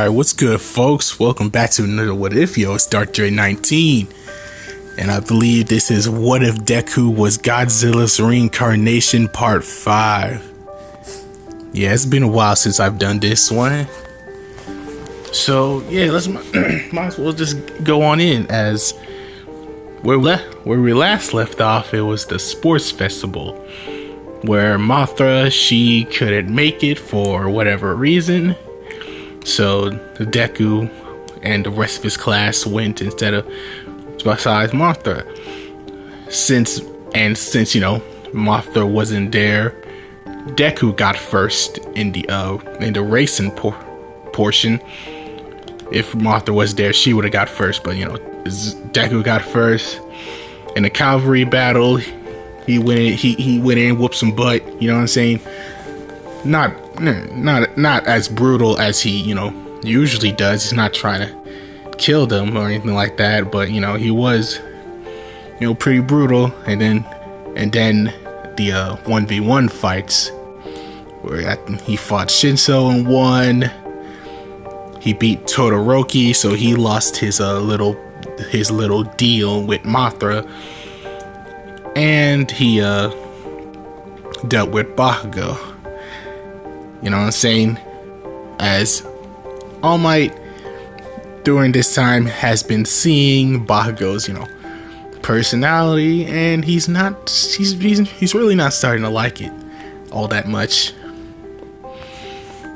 Alright, what's good, folks? Welcome back to another What If Yo. It's Dark Dre 19. And I believe this is What If Deku Was Godzilla's Reincarnation Part 5. Yeah, it's been a while since I've done this one. So, yeah, let's might as well just go on in. As where we last left off, it was the sports festival, where Mothra, she couldn't make it for whatever reason. So Deku and the rest of his class went instead of besides Mothra. Since you know Mothra wasn't there, Deku got first in the racing portion. If Mothra was there, she would have got first, but you know Deku got first in the cavalry battle. He went in, whooped some butt. You know what I'm saying? Not as brutal as he, usually does. He's not trying to kill them or anything like that, but he was, pretty brutal. And then the 1v1 fights where he fought Shinso and won. He beat Todoroki, so he lost his little deal with Mothra, and he dealt with Bakugo. You know what I'm saying? As All Might during this time has been seeing Bakugo's, personality, and he's really not starting to like it all that much.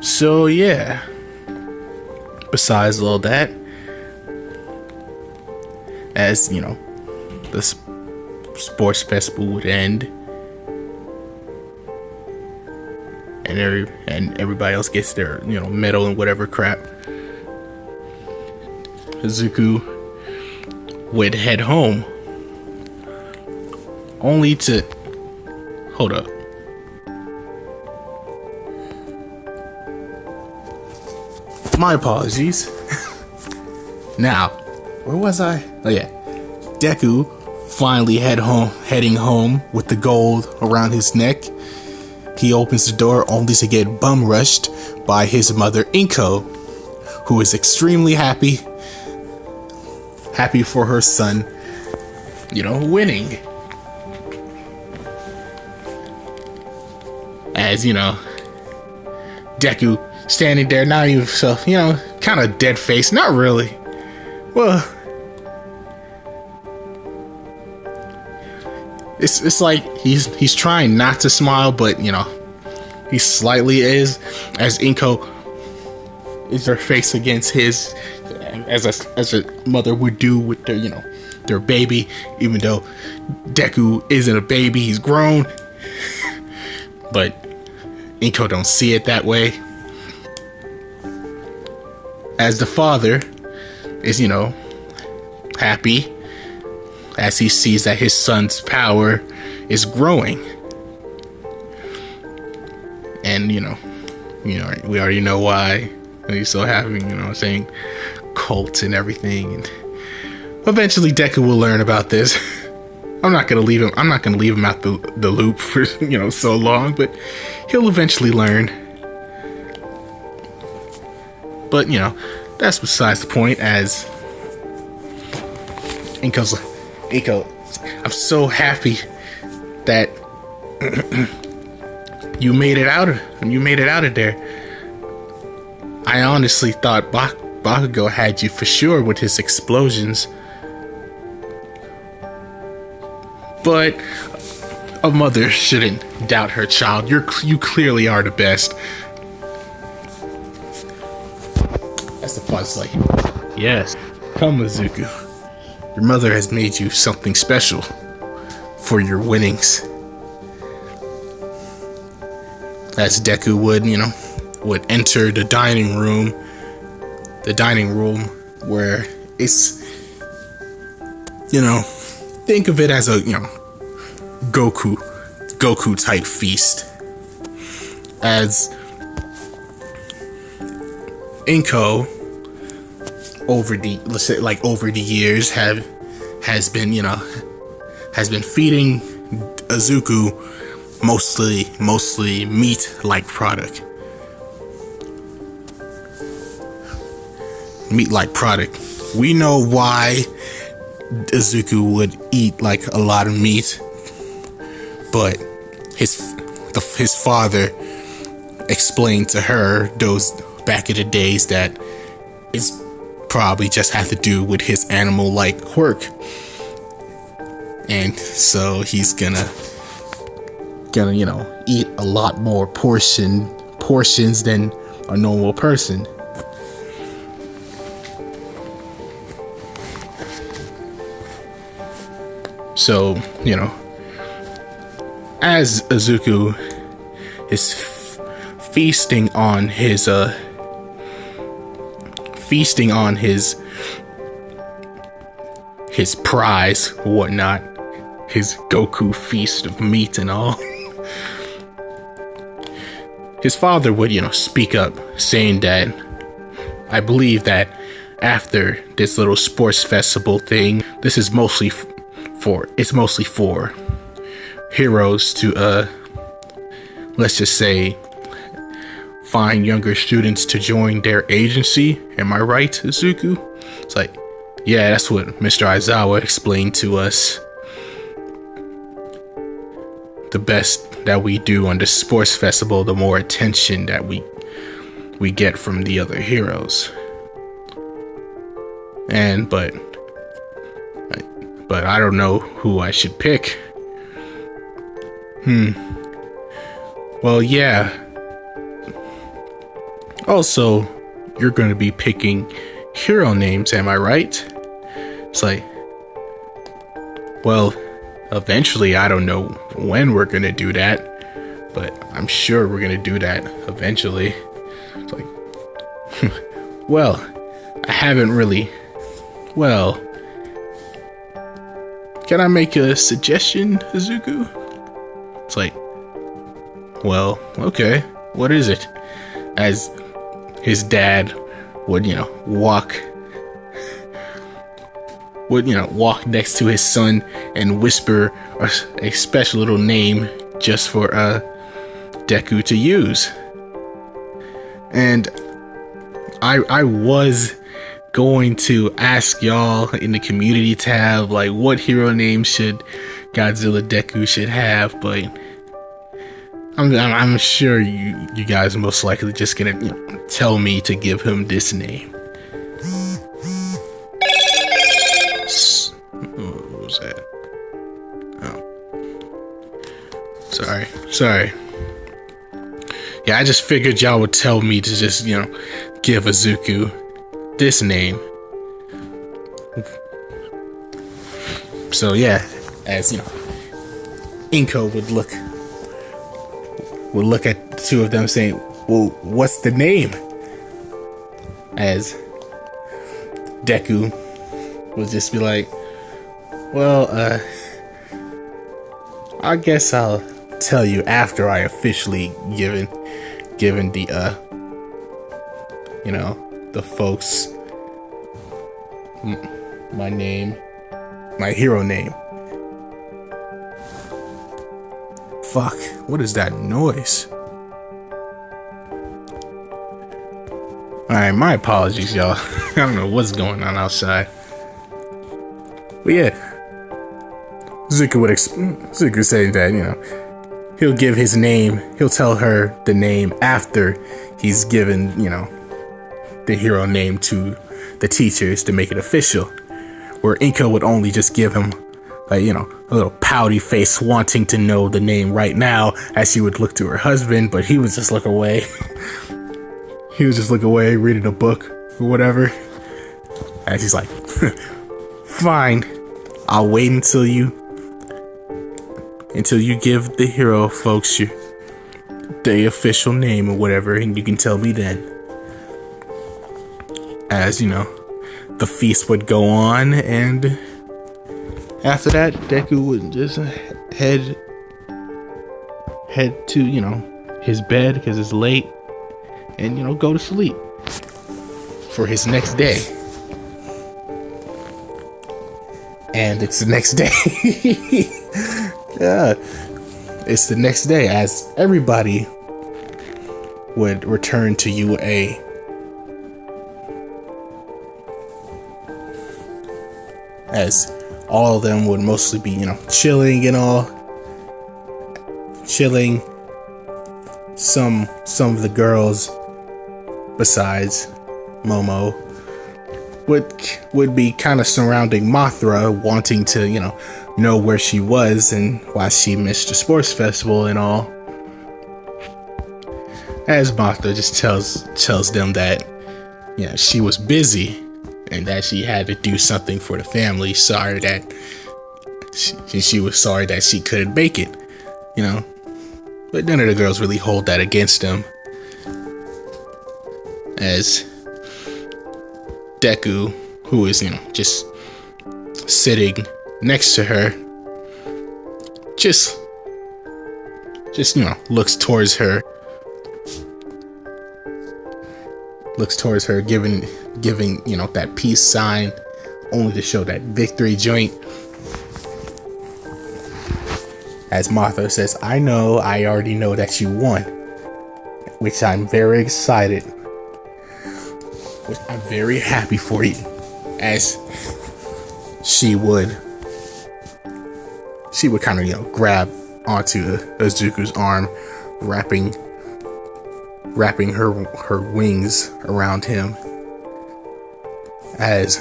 So yeah. Besides all that, as the sports festival would end, and everybody else gets their medal and whatever crap, Izuku would head home, only to hold up. My apologies. Now, where was I? Oh yeah, Deku finally heading home with the gold around his neck. He opens the door only to get bum rushed by his mother Inko, who is extremely happy for her son, winning. As Deku standing there, not even so, kind of dead face. Not really. Well, it's like he's trying not to smile, but he slightly is, as Inko is her face against his, as a mother would do with their baby, even though Deku isn't a baby, he's grown. But Inko don't see it that way. As the father is, happy as he sees that his son's power is growing. And, we already know why he's so happy, saying cults and everything. And eventually Deku will learn about this. I'm not going to leave him out the loop for, so long, but he'll eventually learn. But, that's besides the point, as Inko, I'm so happy that you made it out of there. I honestly thought Bakugo had you for sure with his explosions. But a mother shouldn't doubt her child. You clearly are the best. As the father's like, yes, come Izuku. Your mother has made you something special for your winnings. As Deku would enter the dining room where it's, think of it as a, Goku type feast. As Inko, over the years has been feeding Izuku mostly meat like product. meat-like product. We know why Izuku would eat like a lot of meat, but his father explained to her those back in the days that it's probably just had to do with his animal-like quirk, and so he's gonna eat a lot more portions than a normal person. So, as Izuku is feasting on his prize, whatnot, his Goku feast of meat and all, his father would, speak up, saying that, I believe that after this little sports festival thing, this is mostly for heroes to, let's just say, find younger students to join their agency. Am I right, Izuku? It's like, yeah, that's what Mr. Aizawa explained to us. The best that we do on the sports festival, the more attention that we get from the other heroes. But I don't know who I should pick. Well, yeah. Also, you're going to be picking hero names, am I right? It's like, well, eventually, I don't know when we're going to do that, but I'm sure we're going to do that eventually. It's like, well, I haven't really, well, can I make a suggestion, Izuku? It's like, well, okay, what is it? As his dad would, walk next to his son and whisper a special little name just for Deku to use. And I was going to ask y'all in the community tab, like, what hero name should Godzilla Deku should have, but I'm sure you guys are most likely just gonna tell me to give him this name. What was that? Oh, sorry. Yeah, I just figured y'all would tell me to just give Izuku this name. So yeah, as Inko would look at the two of them saying, well, what's the name? As Deku would just be like, well, I guess I'll tell you after I officially given the the folks my name, my hero name. Fuck, what is that noise? Alright, my apologies, y'all. I don't know what's going on outside. But yeah, Zuko saying that, he'll give his name, he'll tell her the name after he's given, the hero name to the teachers to make it official. Where Inko would only just give him a little pouty face wanting to know the name right now as she would look to her husband, but he would just look away. He would just look away, reading a book or whatever. And she's like, fine, I'll wait until you give the hero folks the official name or whatever, and you can tell me then. As the feast would go on, and after that, Deku would just head to his bed because it's late, and go to sleep for his next day. And it's the next day. Yeah, it's the next day as everybody would return to UA. as all of them would mostly be, chilling and all. Chilling. Some of the girls, besides Momo, would be kind of surrounding Mothra, wanting to, know where she was and why she missed the sports festival and all. As Mothra just tells them that, she was busy and that she had to do something for the family. Sorry that she was sorry that she couldn't make it, But none of the girls really hold that against them. As Deku, who is, just sitting next to her, just looks towards her, giving, that peace sign, only to show that victory joint. As Martha says, I already know that you won, which I'm very excited, which I'm very happy for you. As she would kind of, grab onto Izuku's arm, wrapping her wings around him, as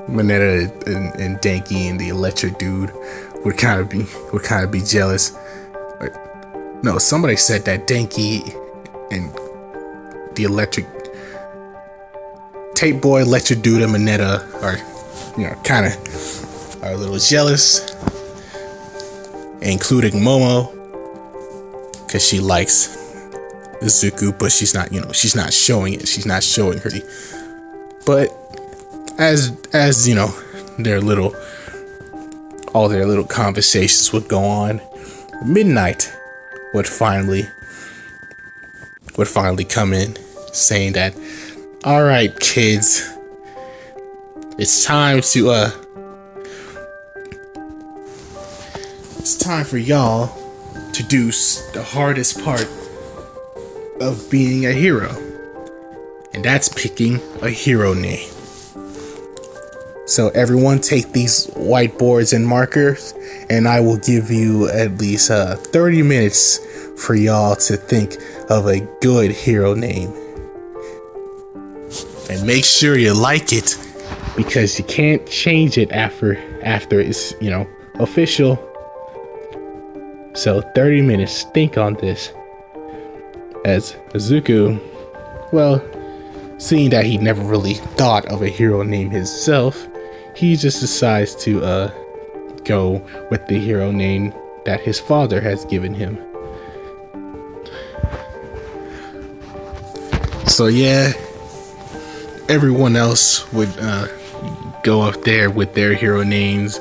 Mineta and Denki and the electric dude would kind of be jealous. No, somebody said that Denki and the electric tape boy, electric dude, and Mineta are, kind of are a little jealous, including Momo, because she likes Izuku, but she's not showing it. She's not showing her. But as all their little conversations would go on, midnight would finally come in, saying that, all right, kids, it's time for y'all to do the hardest part of being a hero, and that's picking a hero name. So everyone take these whiteboards and markers, and I will give you at least 30 minutes for y'all to think of a good hero name. And make sure you like it, because you can't change it after it's, official. So 30 minutes, think on this. As Izuku, well, seeing that he never really thought of a hero name himself, he just decides to go with the hero name that his father has given him. So yeah, everyone else would go up there with their hero names,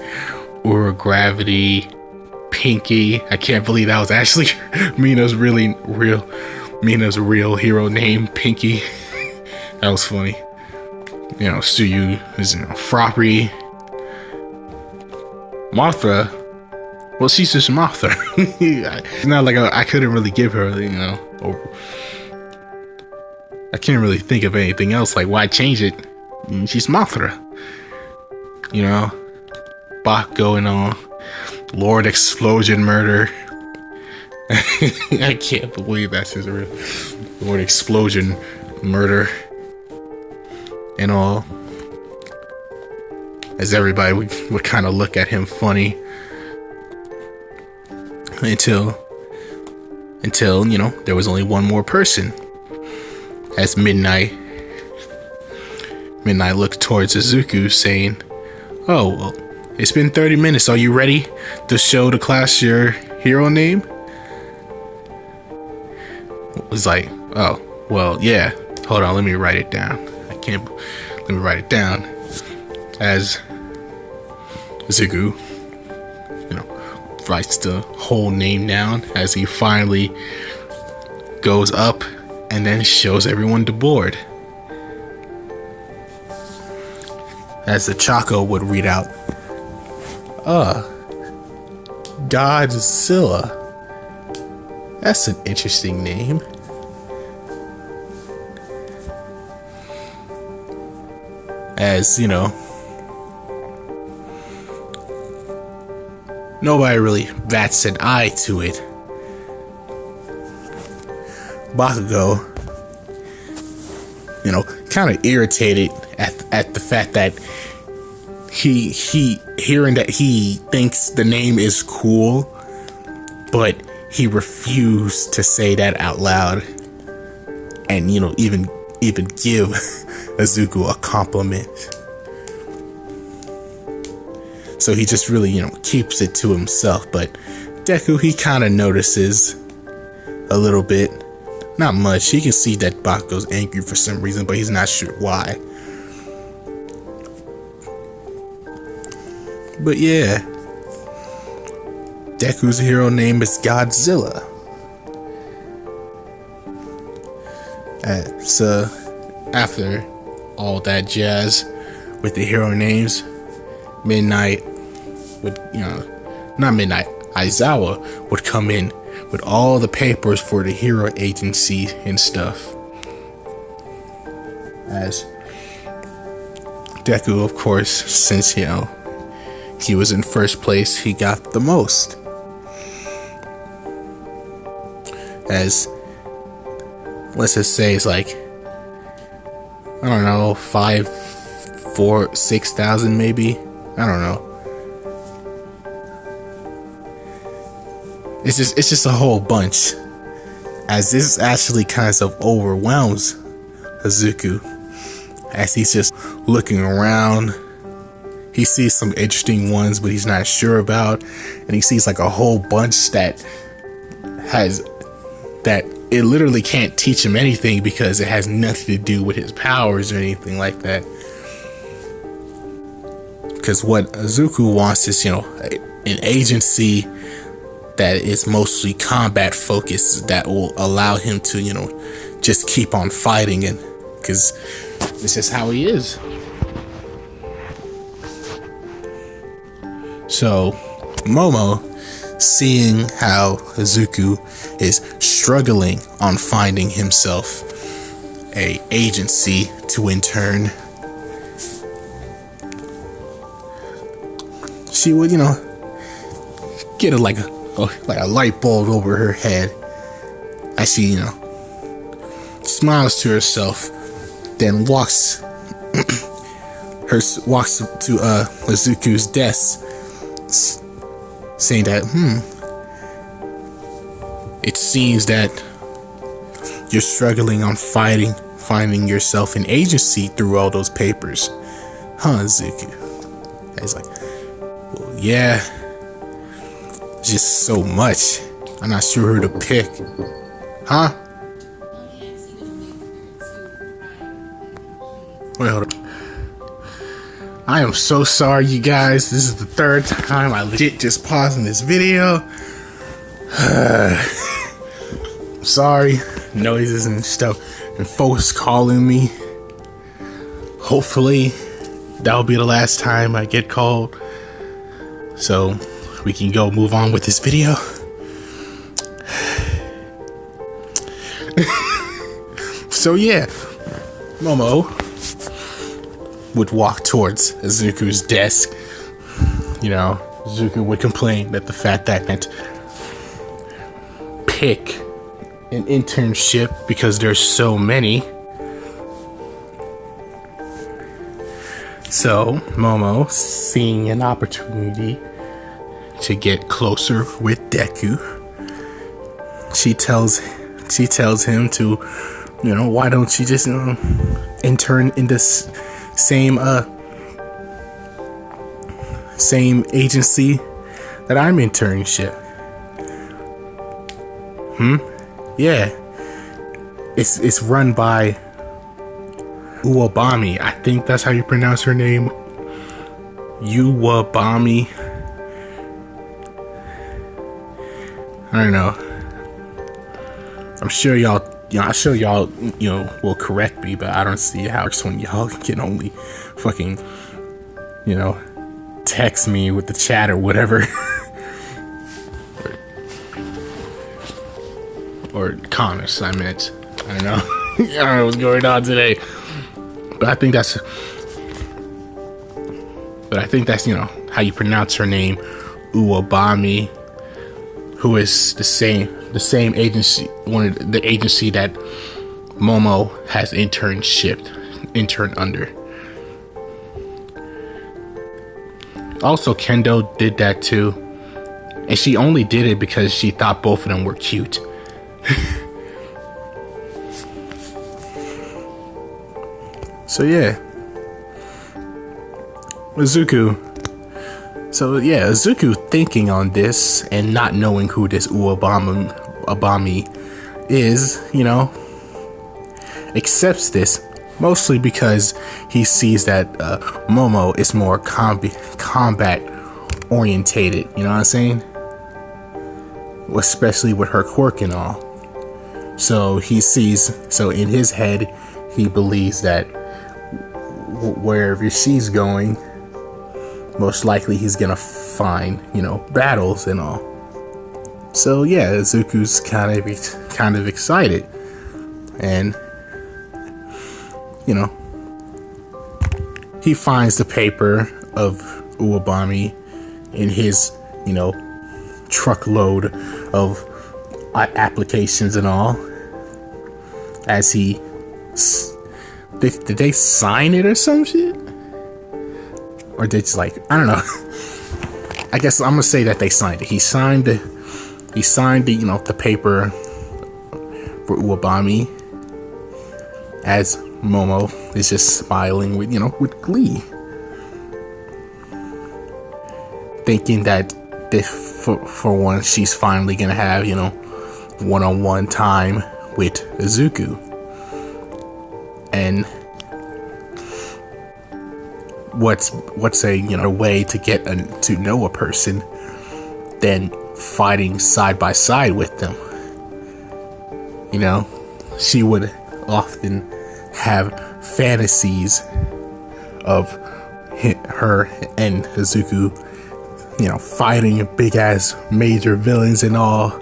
or Gravity, Pinky. I can't believe that was actually Mina's real hero name, Pinky. That was funny. Suyu is Froppy. Martha, well, she's just Martha. It's not like I couldn't really give her, I can't really think of anything else. Like, why change it? She's Mothra. Bach going on. Lord Explosion Murder. I can't believe that's his real Lord Explosion Murder. And all. As everybody would kind of look at him funny. Until there was only one more person. As Midnight looked towards Izuku, saying, oh, well, it's been 30 minutes. Are you ready to show the class your hero name? It was like, oh, well, yeah. Hold on, let me write it down. Let me write it down. As Izuku, writes the whole name down, as he finally goes up and then shows everyone the board. As the Choco would read out, Godzilla. That's an interesting name. as you know, nobody really bats an eye to it. Bakugo, you know, kind of irritated at the fact that he hearing that he thinks the name is cool, but he refused to say that out loud, and you know, even give Izuku a compliment. So he just really, you know, keeps it to himself. But Deku, he kind of notices a little bit. Not much. He can see that Bakugo's angry for some reason, but he's not sure why. But yeah, Deku's hero name is Godzilla. So after all that jazz with the hero names, Midnight would, you know, not Midnight, Aizawa would come in with all the papers for the hero agency and stuff. As Deku, of course, since, you know, he was in first place, he got the most. As, let's just say it's like, I don't know, 6,000 maybe? I don't know. It's just a whole bunch. As this actually kind of overwhelms Izuku. As he's just looking around. He sees some interesting ones, but he's not sure about. And he sees like a whole bunch that it literally can't teach him anything because it has nothing to do with his powers or anything like that. Because what Izuku wants is, you know, an agency that is mostly combat focused that will allow him to, you know, just keep on fighting, and because it's just how he is. So Momo, seeing how Izuku is struggling on finding himself a agency to intern, she would, you know, get like a light bulb over her head as she, you know, smiles to herself, then walks to Izuku's desk, saying that, it seems that you're struggling on finding yourself an agency through all those papers, huh, Izuku? And he's like, well, yeah, it's just so much. I'm not sure who to pick, huh? Wait, hold up. I am so sorry, you guys. This is the third time I legit just pausing this video. Sorry, noises and stuff, and folks calling me. Hopefully, that'll be the last time I get called, so we can go move on with this video. So yeah, Momo would walk towards Izuku's desk. You know, Izuku would complain that the fact that pick an internship because there's so many. So Momo, seeing an opportunity to get closer with Deku, she tells him to, you know, why don't you just, you know, intern in this same agency that I'm internship. Yeah, it's run by Uwabami. I think that's how you pronounce her name. Uwabami. I don't know. I'm sure y'all, you know, will correct me, but I don't see how it's when y'all can only fucking, you know, text me with the chat or whatever. or comments, I meant. I don't know. I don't know what's going on today. But I think that's but I think that's, how you pronounce her name, Uwabami, who is the same agency, one of the agency that Momo has interned under. Also, Kendo did that too, and she only did it because she thought both of them were cute. So yeah, Izuku. So yeah, Izuku thinking on this and not knowing who this Uwabami is, accepts this mostly because he sees that Momo is more combat orientated. You know what I'm saying? Especially with her quirk and all. So so in his head, he believes that wherever she's going, most likely he's gonna find, battles and all. So yeah, Izuku's kind of excited, and he finds the paper of Uwabami in his, truckload of applications and all. As he did they sign it or some shit? Or they just I don't know. I guess I'm gonna say that they signed it. He signed the the paper for Uwabami, as Momo is just smiling with glee, thinking that for once she's finally gonna have one-on-one time with Izuku. And what's a way to get to know a person than fighting side by side with them? She would often have fantasies of her and Izuku, fighting big ass major villains and all.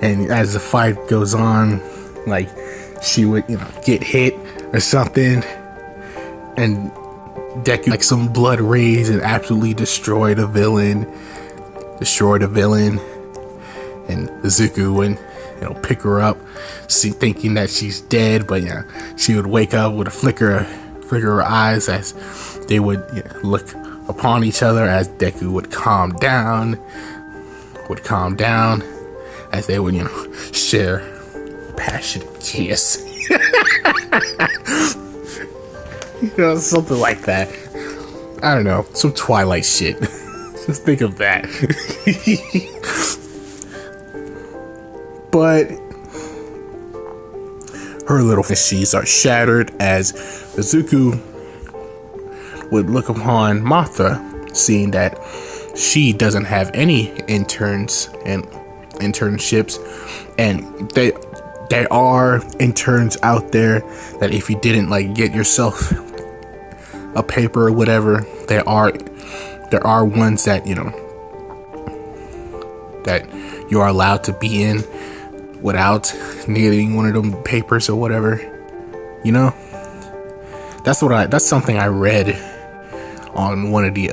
And as the fight goes on, she would get hit or something, and Deku some blood rage and absolutely destroy the villain, and Izuku would pick her up, thinking that she's dead, but she would wake up with a flicker of her eyes as they would look upon each other, as Deku would calm down as they would share a passionate kiss. Something like that. I don't know, some Twilight shit. Just think of that. But her little fantasies are shattered as Izuku would look upon Mothra, seeing that she doesn't have any interns and internships, and there are interns out there that if you didn't get yourself a paper or whatever, there are ones that that you are allowed to be in without needing one of them papers or whatever. That's something I read on one of the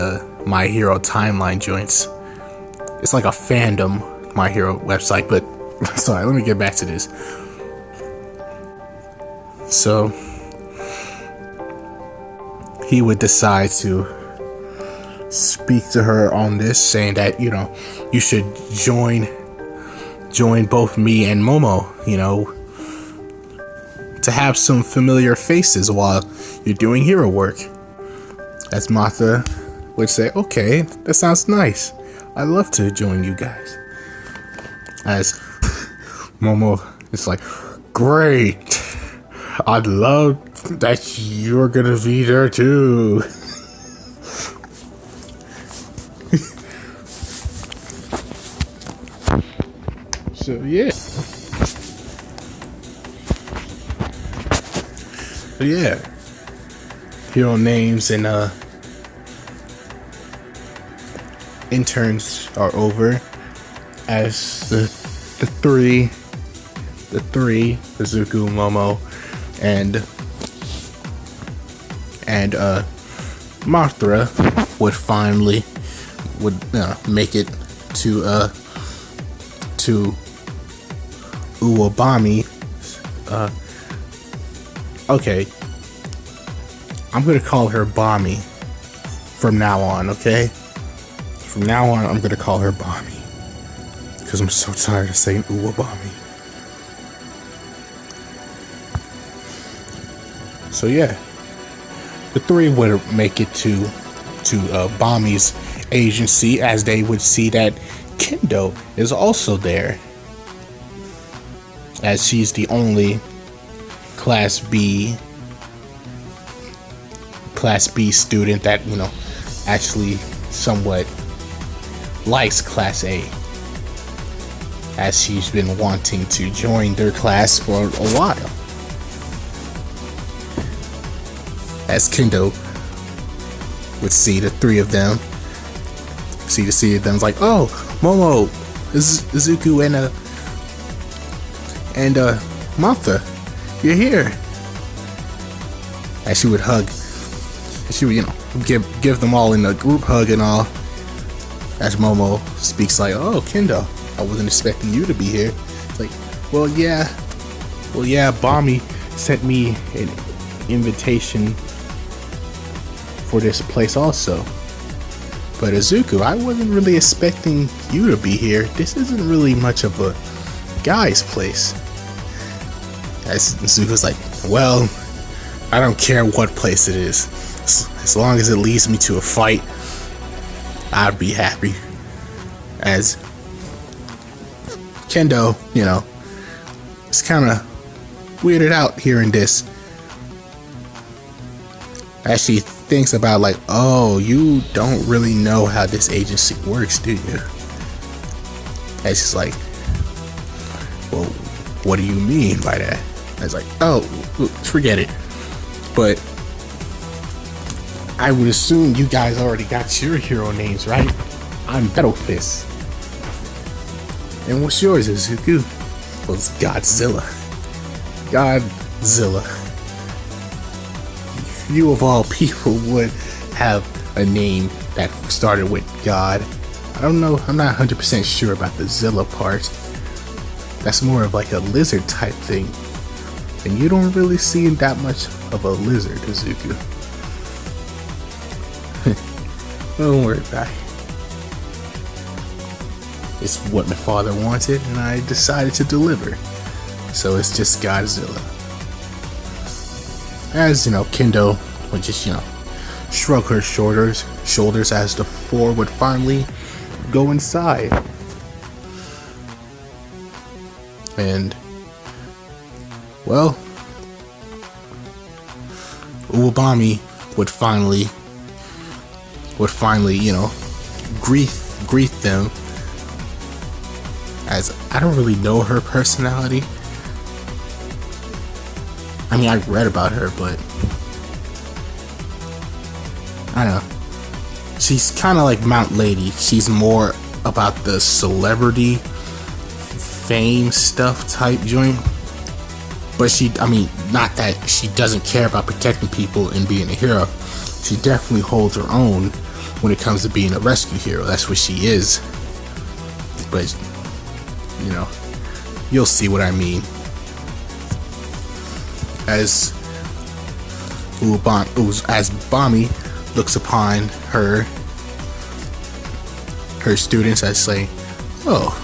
My Hero timeline joints. It's like a fandom My Hero website, but sorry, let me get back to this. So he would decide to speak to her on this, saying that you should join both me and Momo, to have some familiar faces while you're doing hero work. As Martha would say, okay, that sounds nice, I'd love to join you guys. As Momo is like, great, I'd love that you're gonna be there too. So yeah, hero names and interns are over, as the three Izuku, Momo, and Mothra would finally make it to Uwabami. Okay, I'm gonna call her Bami from now on. Okay, from now on I'm gonna call her Bami because I'm so tired of saying Uwabami. So yeah, the three would make it to Bami's agency, as they would see that Kendo is also there, as she's the only Class B student that, actually somewhat likes Class A, as she's been wanting to join their class for a while. As Kendo would see the three of them, it's like, oh, Momo, Izuku, and Martha, you're here. As she would hug, she would, give them all in a group hug and all. As Momo speaks like, oh, Kendo, I wasn't expecting you to be here. It's like, well, yeah, Bami sent me an invitation for this place also. But Izuku, I wasn't really expecting you to be here. This isn't really much of a guy's place. As Izuku's like, well, I don't care what place it is. As long as it leads me to a fight, I'd be happy. As Kendo, it's kind of weirded out hearing this. As she thinks about like, oh, you don't really know how this agency works, do you? And she's like, well, what do you mean by that? I was like, oh, forget it. But I would assume you guys already got your hero names, right? I'm Metal Fist. And what's yours, Izuku? Well, it's Godzilla. You of all people would have a name that started with God. I don't know, I'm not 100% sure about the Zilla part. That's more of like a lizard type thing. And you don't really see that much of a lizard, Izuku. Don't worry about it. It's what my father wanted, and I decided to deliver. So it's just Godzilla. As Kendo would just shrug her shoulders as the four would finally go inside. And well, Uwabami would finally greet them, as I don't really know her personality. I mean, I read about her, but I don't know. She's kind of like Mount Lady. She's more about the celebrity fame stuff type joint. But not that she doesn't care about protecting people and being a hero. She definitely holds her own when it comes to being a rescue hero. That's what she is. But, you'll see what I mean. As Bami looks upon her students as saying, oh,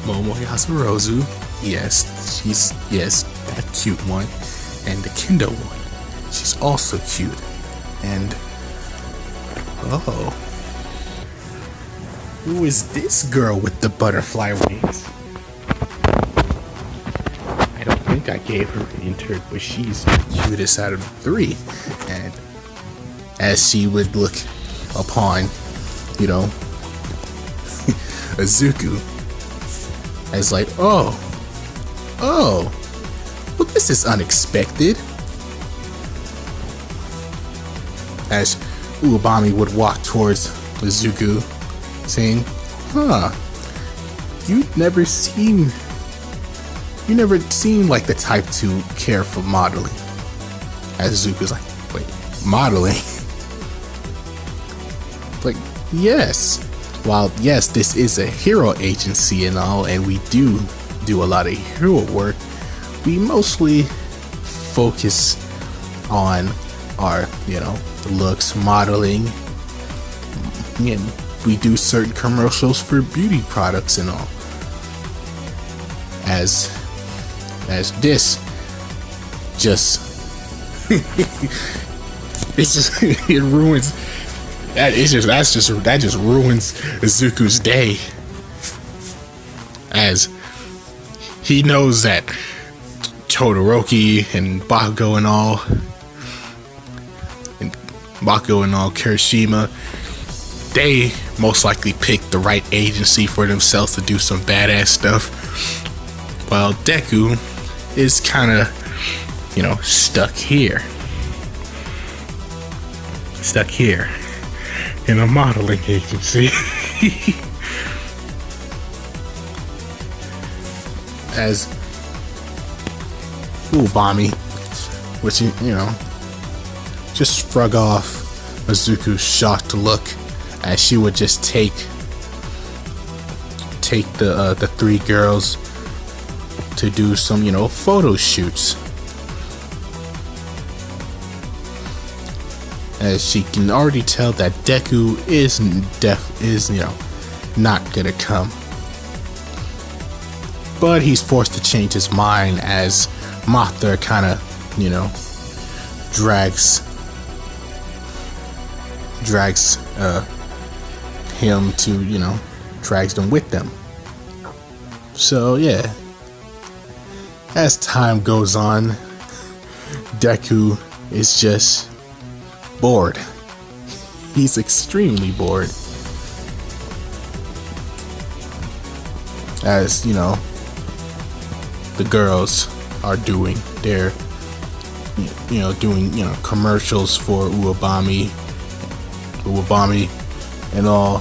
Momo Yasurozu, yes, that cute one, and the Kendo one, she's also cute, and oh, who is this girl with the butterfly wings? I don't think I gave her an intern, but she's the cutest out of the three. And as she would look upon, Izuku, as like, oh, well, this is unexpected. As Uwabami would walk towards Izuku, saying, you never seem like the type to care for modeling. As Izuku's like, wait, modeling? Like, yes, while yes, this is a hero agency and all, and we do a lot of hero work, we mostly focus on our, looks, modeling, and we do certain commercials for beauty products and all. As this just it ruins that just ruins Izuku's day, as he knows that Todoroki and Bakugo and all Kirishima, they most likely picked the right agency for themselves to do some badass stuff, while Deku is kind of, stuck here in a modeling agency. As Uwabami, which, just shrug off Izuku's shocked look, as she would just take the three girls to do some, photo shoots, as she can already tell that Deku is not gonna come. But he's forced to change his mind as Mothra kind of, drags him to, drags them with them. So yeah, as time goes on, Deku is just bored. He's extremely bored, as the girls are doing their commercials for Uwabami and all,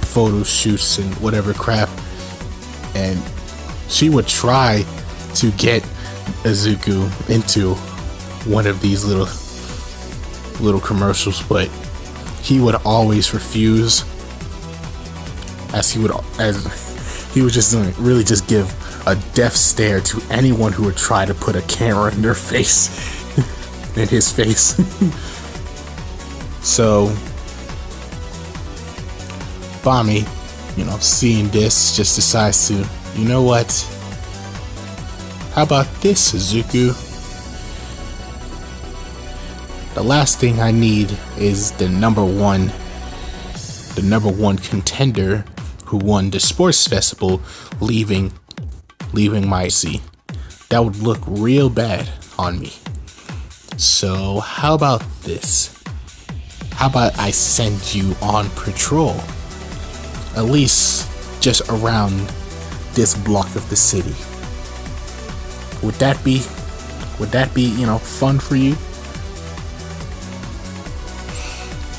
photo shoots and whatever crap, and she would try to get Izuku into one of these little commercials, but he would always refuse, as he would just really just give a death stare to anyone who would try to put a camera in their face, in his face. So Bami, seeing this, just decides to, you know what? How about this, Izuku? The last thing I need is the number one contender who won the sports festival leaving my seat. That would look real bad on me. So how about this? How about I send you on patrol? At least just around this block of the city. Would that be, fun for you?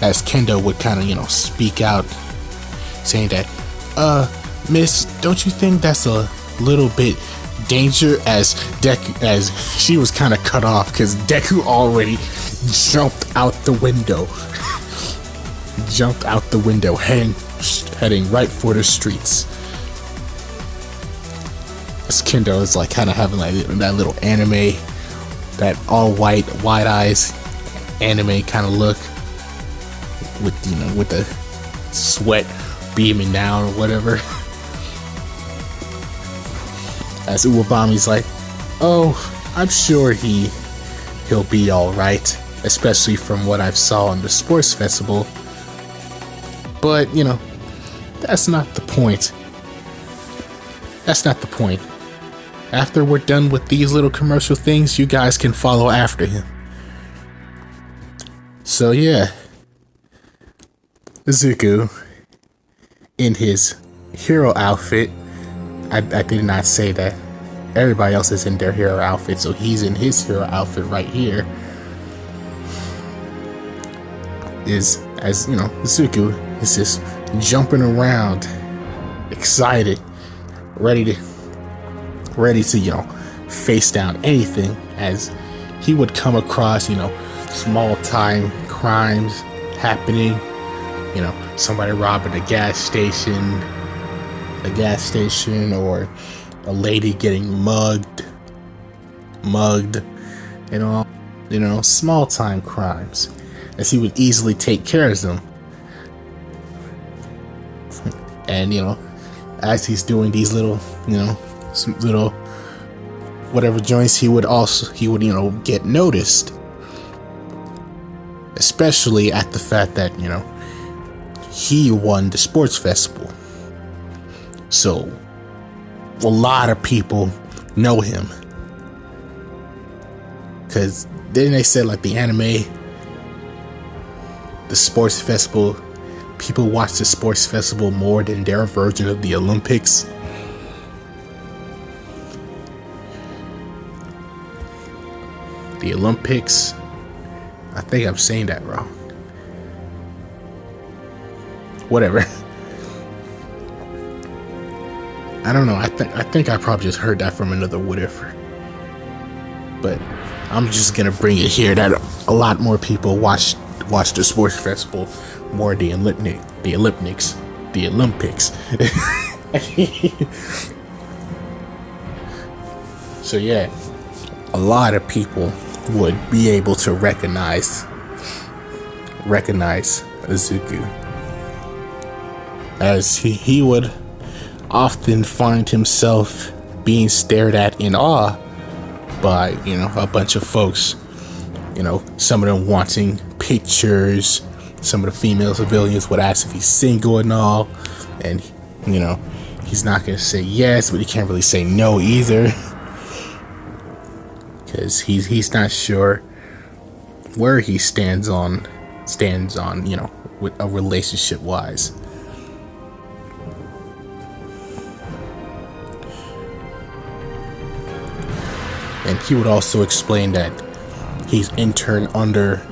As Kendo would kind of, speak out, saying that, miss, don't you think that's a little bit danger, as she was kind of cut off because Deku already jumped out the window, heading right for the streets. As Kendo is like kind of having like that little anime, that all white, wide eyes anime kind of look, with the sweat beaming down or whatever. As Uwabami's like, oh, I'm sure he'll be alright, especially from what I've saw on the sports festival. But, that's not the point. That's not the point. After we're done with these little commercial things, you guys can follow after him. So yeah, Izuku, in his hero outfit, I did not say that. Everybody else is in their hero outfit, so he's in his hero outfit right here. Izuku is just jumping around, excited, ready to face down anything, as he would come across small time crimes happening. You know, somebody robbing a gas station, or a lady getting mugged, and all, you know, small time crimes, as he would easily take care of them. And, you know, as he's doing these little, you know, some little whatever joints, he would, you know, get noticed, especially at the fact that, you know, he won the sports festival. So a lot of people know him, because then they said, like, the anime, the sports festival, people watch the sports festival more than their version of the Olympics. The Olympics, I think I'm saying that wrong. Whatever. I don't know. I think I probably just heard that from another whatever. But I'm just gonna bring it here that a lot more people watch the sports festival more than the Olympics. So yeah, a lot of people would be able to recognize Izuku, as he would often find himself being stared at in awe by, you know, a bunch of folks. You know, some of them wanting pictures, some of the female civilians would ask if he's single and all, and, you know, he's not gonna say yes, but he can't really say no either, because he's not sure where he stands on, you know, with a relationship wise. And he would also explain that he's interned under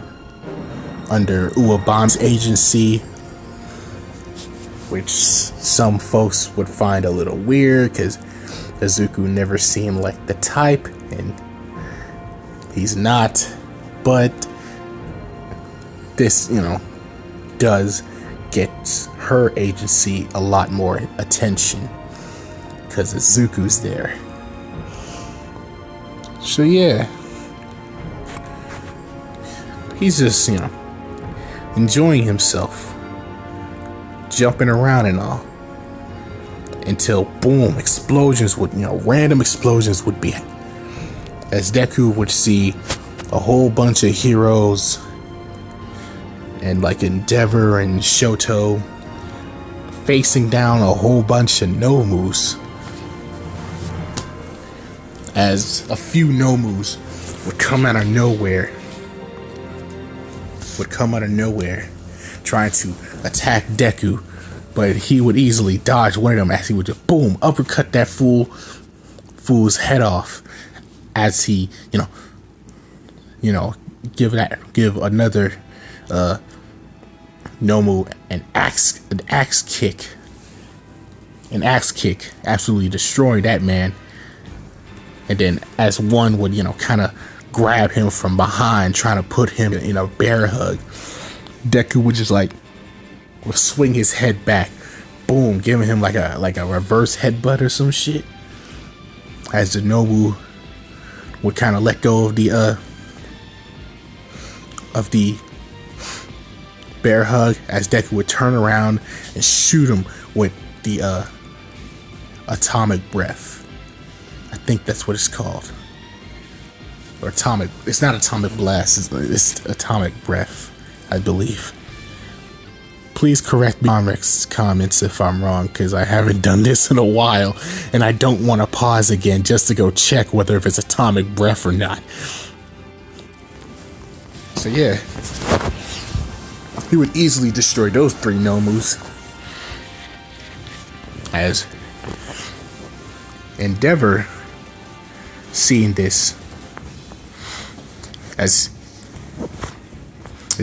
Ueban's agency, which some folks would find a little weird, because Izuku never seemed like the type, and he's not. But this, you know, does get her agency a lot more attention, because Izuku's there. So yeah, he's just, you know, enjoying himself, jumping around and all, until boom, explosions would, you know, random explosions would be, as Deku would see a whole bunch of heroes, and like Endeavor and Shoto facing down a whole bunch of Nomus, as a few Nomus would come out of nowhere, trying to attack Deku, but he would easily dodge one of them, as he would just boom, uppercut that fool's head off, as he, you know, give another Nomu an axe kick, absolutely destroying that man. And then as one would, you know, kind of grab him from behind, trying to put him in a bear hug, Deku would just would swing his head back, boom, giving him like a reverse headbutt or some shit, as the Nobu would kind of let go of the bear hug, as Deku would turn around and shoot him with the atomic breath. I think that's what it's called. Or atomic. It's not atomic blast. It's atomic breath, I believe. Please correct me in the comments if I'm wrong, because I haven't done this in a while, and I don't want to pause again just to go check whether if it's atomic breath or not. So yeah, he would easily destroy those 3 Nomus, as Endeavor, seeing this, as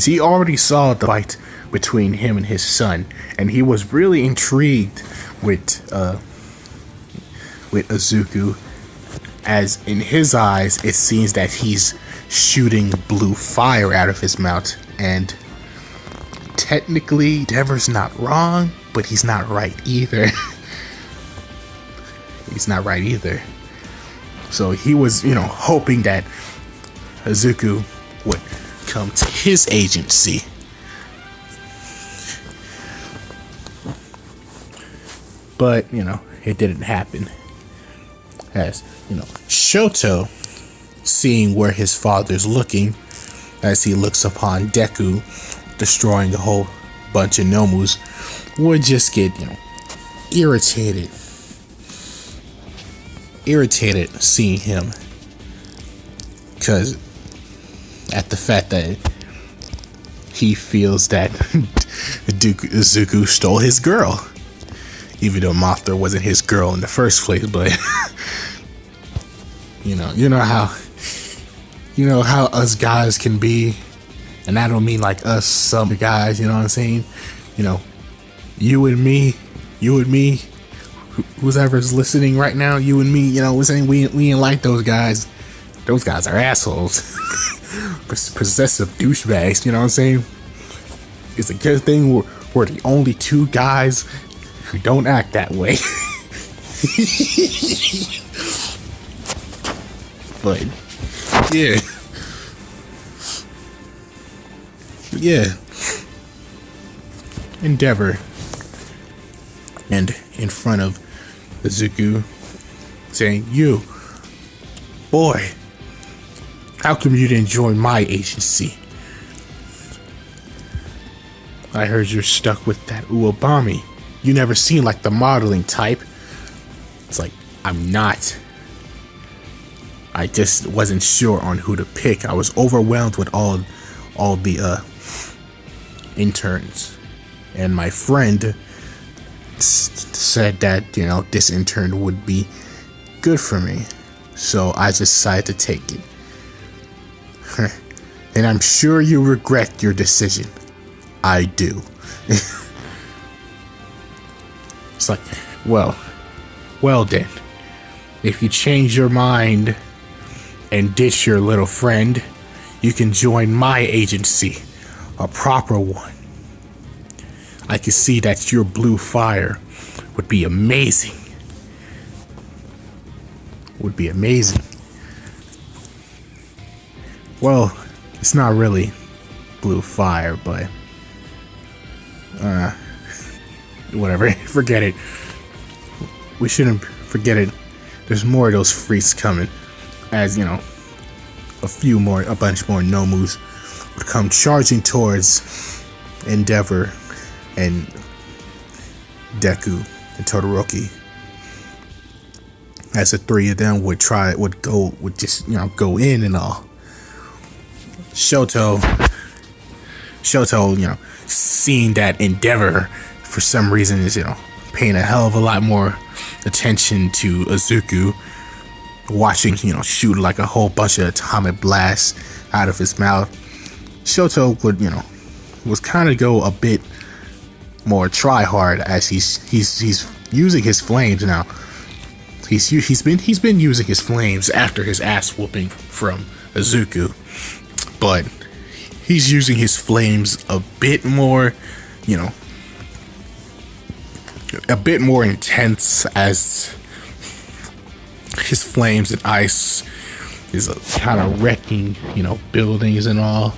he already saw the fight between him and his son, and he was really intrigued with Izuku, as in his eyes it seems that he's shooting blue fire out of his mouth, and technically Endeavor's not wrong, but he's not right either. He's not right either. So he was, hoping that Izuku would come to his agency. But, it didn't happen. As, Shoto, seeing where his father's looking, as he looks upon Deku destroying a whole bunch of Nomus, would just get, irritated seeing him, because at the fact that he feels that Izuku stole his girl, even though Mothra wasn't his girl in the first place. But you know how us guys can be, and I don't mean like us, some guys, you know what I'm saying, you and me, who's ever's listening right now, you and me, we're saying we ain't like those guys. Those guys are assholes. Possessive douchebags, you know what I'm saying? It's a good thing we're the only two guys who don't act that way. But yeah, Endeavor, and in front of Izuku, saying, "You, boy, how come you didn't join my agency? I heard you're stuck with that Uobami. You never seem like the modeling type." It's like, I'm not. I just wasn't sure on who to pick. I was overwhelmed with all the interns, and my friend said that this intern would be good for me, so I decided to take it. And I'm sure you regret your decision. I do. It's like, well then, if you change your mind and ditch your little friend, you can join my agency, a proper one. I can see that your blue fire would be amazing. Would be amazing. Well, it's not really blue fire, but whatever. Forget it. We shouldn't forget it. There's more of those freaks coming, as a bunch more Nomus would come charging towards Endeavor and Deku and Todoroki, as the three of them would just go in and all. Shoto, seeing that Endeavor for some reason is paying a hell of a lot more attention to Izuku, watching shoot like a whole bunch of atomic blasts out of his mouth. Shoto would was kind of go a bit more try hard, as he's using his flames now. He's been using his flames after his ass whooping from Izuku, but he's using his flames a bit more, a bit more intense, as his flames and ice is kind of wrecking, buildings and all.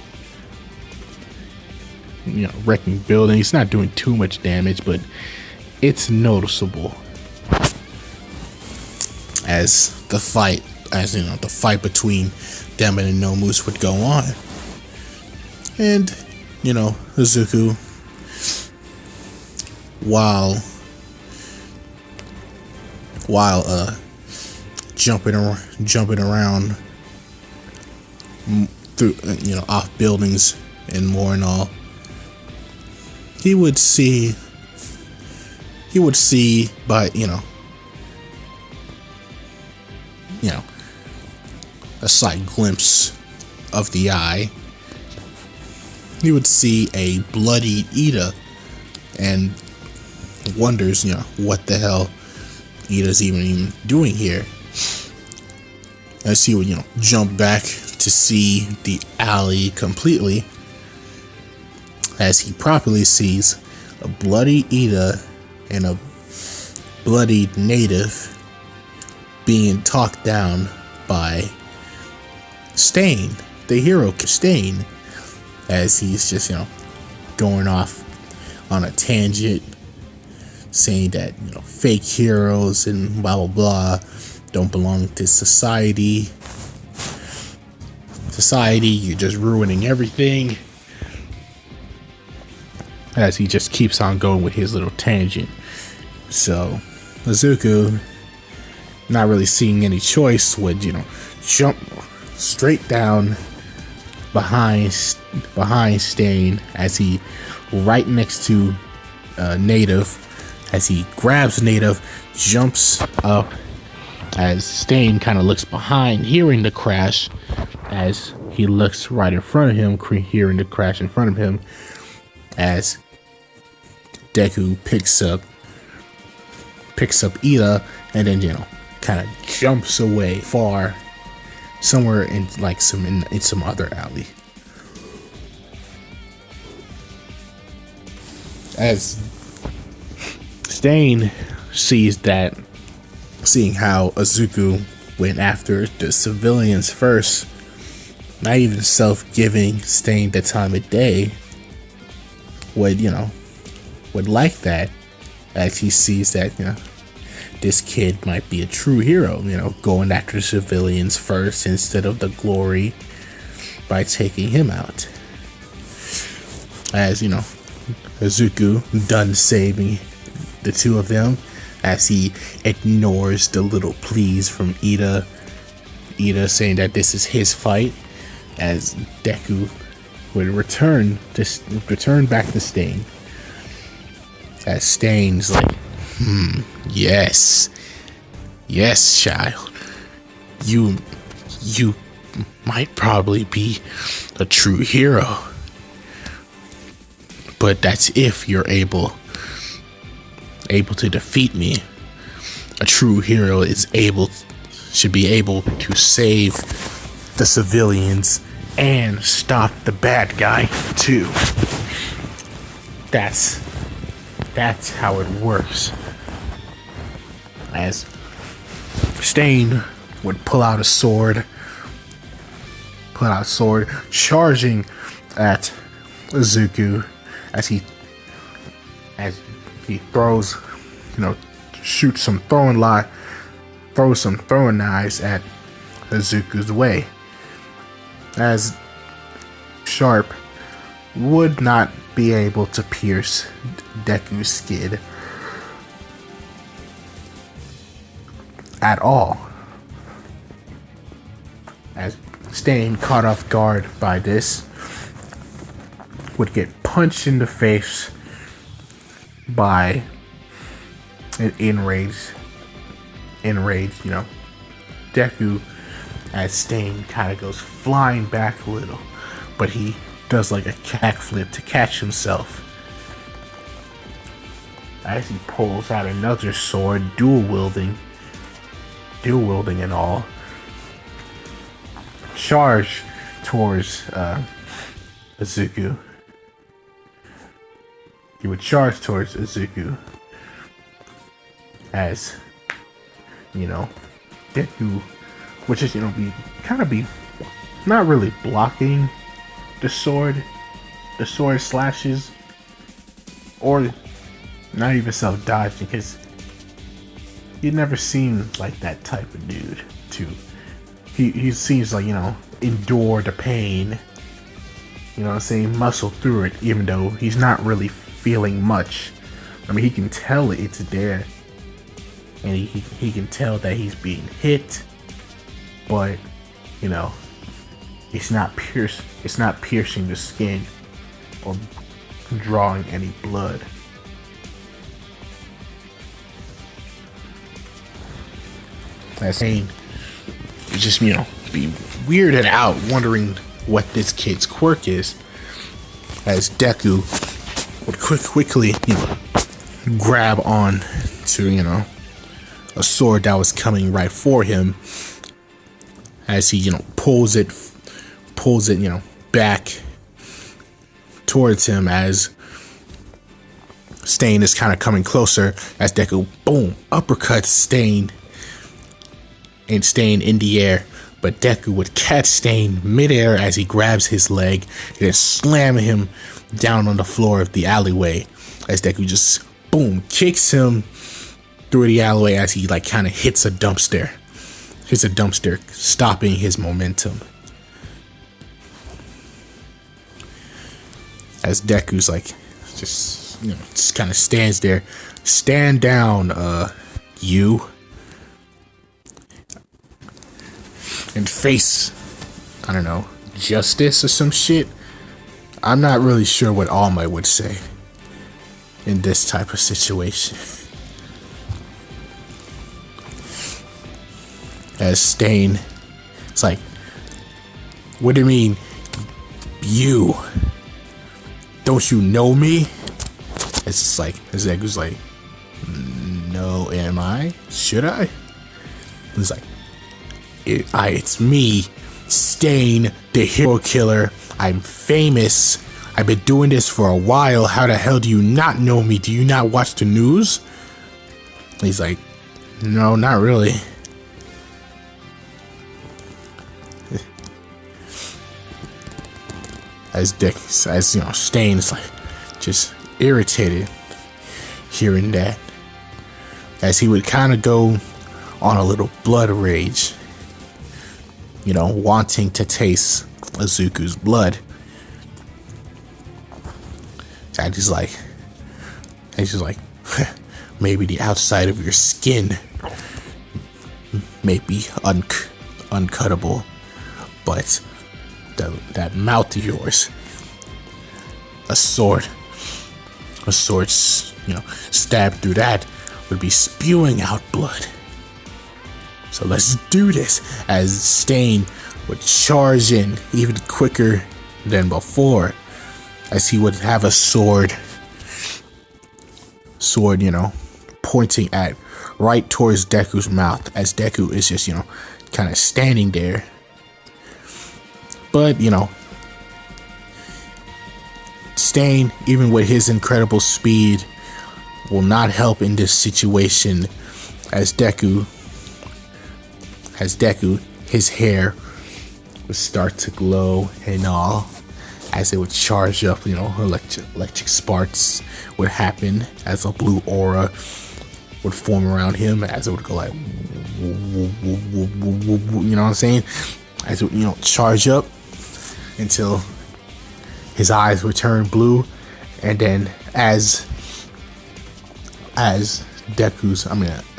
Wrecking buildings, not doing too much damage, but it's noticeable as the fight between them and the Nomus would go on. And, Izuku, while jumping around through off buildings and more and all, he would see by a slight glimpse of the eye, he would see a bloody Ida and wonders, what the hell Ida's even doing here. As he would, jump back to see the alley completely, as he properly sees a bloody Ida and a bloody native being talked down by Stain, the hero Stain, as he's just, going off on a tangent, saying that, fake heroes and blah blah blah don't belong to society. You're just ruining everything. As he just keeps on going with his little tangent. So Izuku, not really seeing any choice, would jump straight down behind Stain, as he right next to Native, as he grabs Native, jumps up, as Stain kind of looks behind, hearing the crash, as he looks right in front of him, hearing the crash in front of him, as Deku picks up Ida, and then kind of jumps away far, somewhere in some other alley. As Stain seeing how Izuku went after the civilians first, not even self-giving Stain the time of day, would like that, as he sees that this kid might be a true hero, going after civilians first instead of the glory by taking him out. As Izuku done saving the two of them, as he ignores the little pleas from Ida saying that this is his fight, as Deku would return back to Stain, as Stain's like, yes, child, you might probably be a true hero, but that's if you're able to defeat me. A true hero should be able to save the civilians and stop the bad guy too. That's how it works. As Stain would pull out a sword, charging at Izuku, as he throws, shoots some throwing knives at Izuku's way, as Sharp would not be able to pierce Deku's skin at all. As Stain, caught off guard by this, would get punched in the face by an enraged, Deku, as Stain kind of goes flying back a little, but he does like a backflip to catch himself, as he pulls out another sword, dual wielding and all, charge towards Izuku. He would charge towards Izuku, as Deku, which is be not really blocking the sword slashes, or not even self-dodging, because he never seemed like that type of dude. He seems like, endure the pain, muscle through it, even though he's not really feeling much. I mean, he can tell it's there, and he can tell that he's being hit, but it's not piercing the skin or drawing any blood. That saying, just be weirded out, wondering what this kid's quirk is, as Deku would quickly grab on to a sword that was coming right for him, as he pulls it back towards him as Stain is kind of coming closer, as Deku, boom, uppercuts Stain in the air. But Deku would catch Stain midair as he grabs his leg and then slam him down on the floor of the alleyway, as Deku just, boom, kicks him through the alleyway as he like kind of hits a dumpster, stopping his momentum. As Deku's like, just kind of stands there. Stand down, you. And face, I don't know, justice or some shit. I'm not really sure what All Might would say in this type of situation. As Stain, it's like, what do you mean, you? Don't you know me? It's just like, Deku's like, no, am I? Should I? It's like, it's me, Stain, the hero killer. I'm famous. I've been doing this for a while. How the hell do you not know me? Do you not watch the news? He's like, no, not really. As Stain is like just irritated hearing that, as he would kind of go on a little blood rage, wanting to taste Izuku's blood. And he's like, maybe the outside of your skin may be uncuttable, but that mouth of yours, a sword, stabbed through that would be spewing out blood. So let's do this. As Stain would charge in even quicker than before, as he would have a sword, pointing at right towards Deku's mouth, as Deku is just, kind of standing there. But, Stain, even with his incredible speed, will not help in this situation, as Deku, his hair would start to glow and all, as it would charge up, electric sparks would happen, as a blue aura would form around him, as it would go like, you know what I'm saying? As it would, charge up until his eyes would turn blue, and then as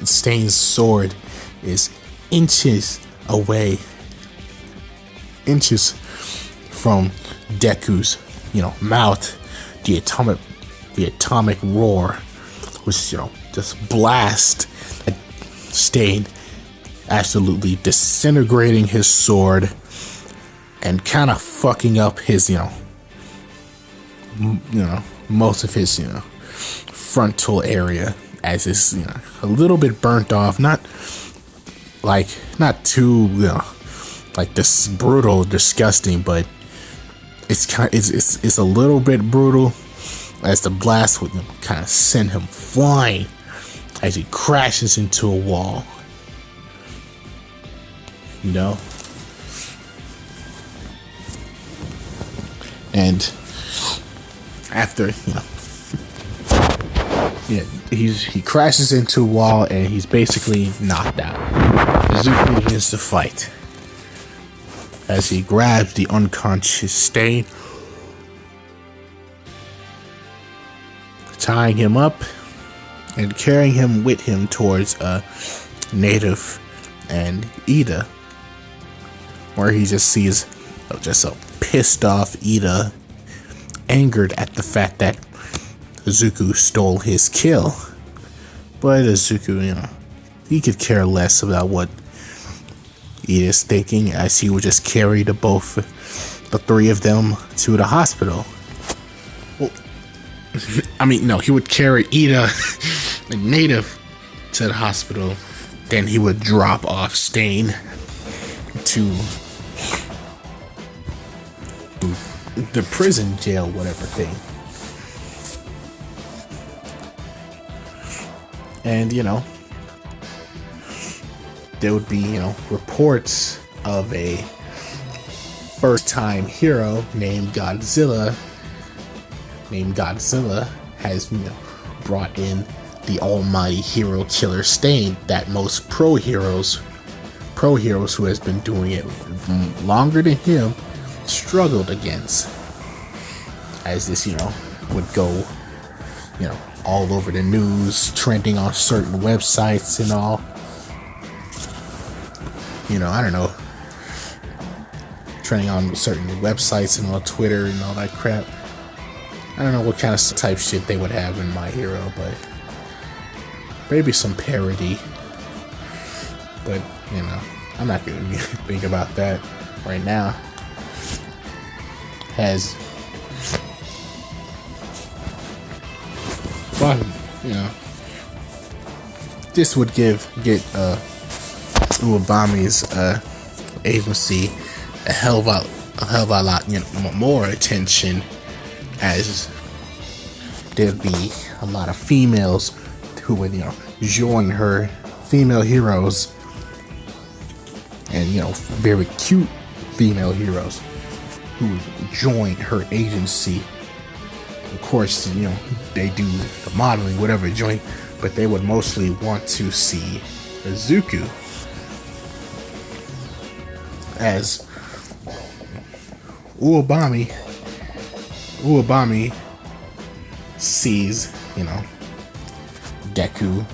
Stain's sword is inches from Deku's, mouth, the atomic roar was, just blast Stain, absolutely disintegrating his sword and kind of fucking up his, most of his, frontal area, as it's, a little bit burnt off, not too, like this brutal, disgusting, but it's a little bit brutal, as the blast would kind of send him flying as he crashes into a wall. And after, he crashes into a wall and he's basically knocked out. Izuku begins to fight as he grabs the unconscious Stain, tying him up and carrying him with him towards Native and Ida, where he just sees just a pissed off Ida, angered at the fact that Izuku stole his kill. But Izuku, he could care less about what Ida's thinking, as he would just carry the three of them to the hospital. Well, he would carry Ida and Native to the hospital, then he would drop off Stain to the prison jail, whatever thing. And, you know, there would be, you know, reports of a first-time hero named Godzilla. Has, you know, brought in the almighty hero killer Stain that most pro heroes who has been doing it longer than him struggled against. As this, you know, would go, you know, all over the news, trending on certain websites and all. You know, I don't know, trending on certain websites and on Twitter and all that crap. I don't know what kind of type shit they would have in My Hero, but maybe some parody. But, you know, I'm not gonna think about that right now. But, you know, this would get Uwabami's agency a hell of a lot, you know, more attention, as there'd be a lot of females who would, you know, join her, female heroes, and, you know, very cute female heroes who would join her agency. Of course, you know, they do the modeling, whatever, join, but they would mostly want to see Izuku, as Uwabami sees, you know, Deku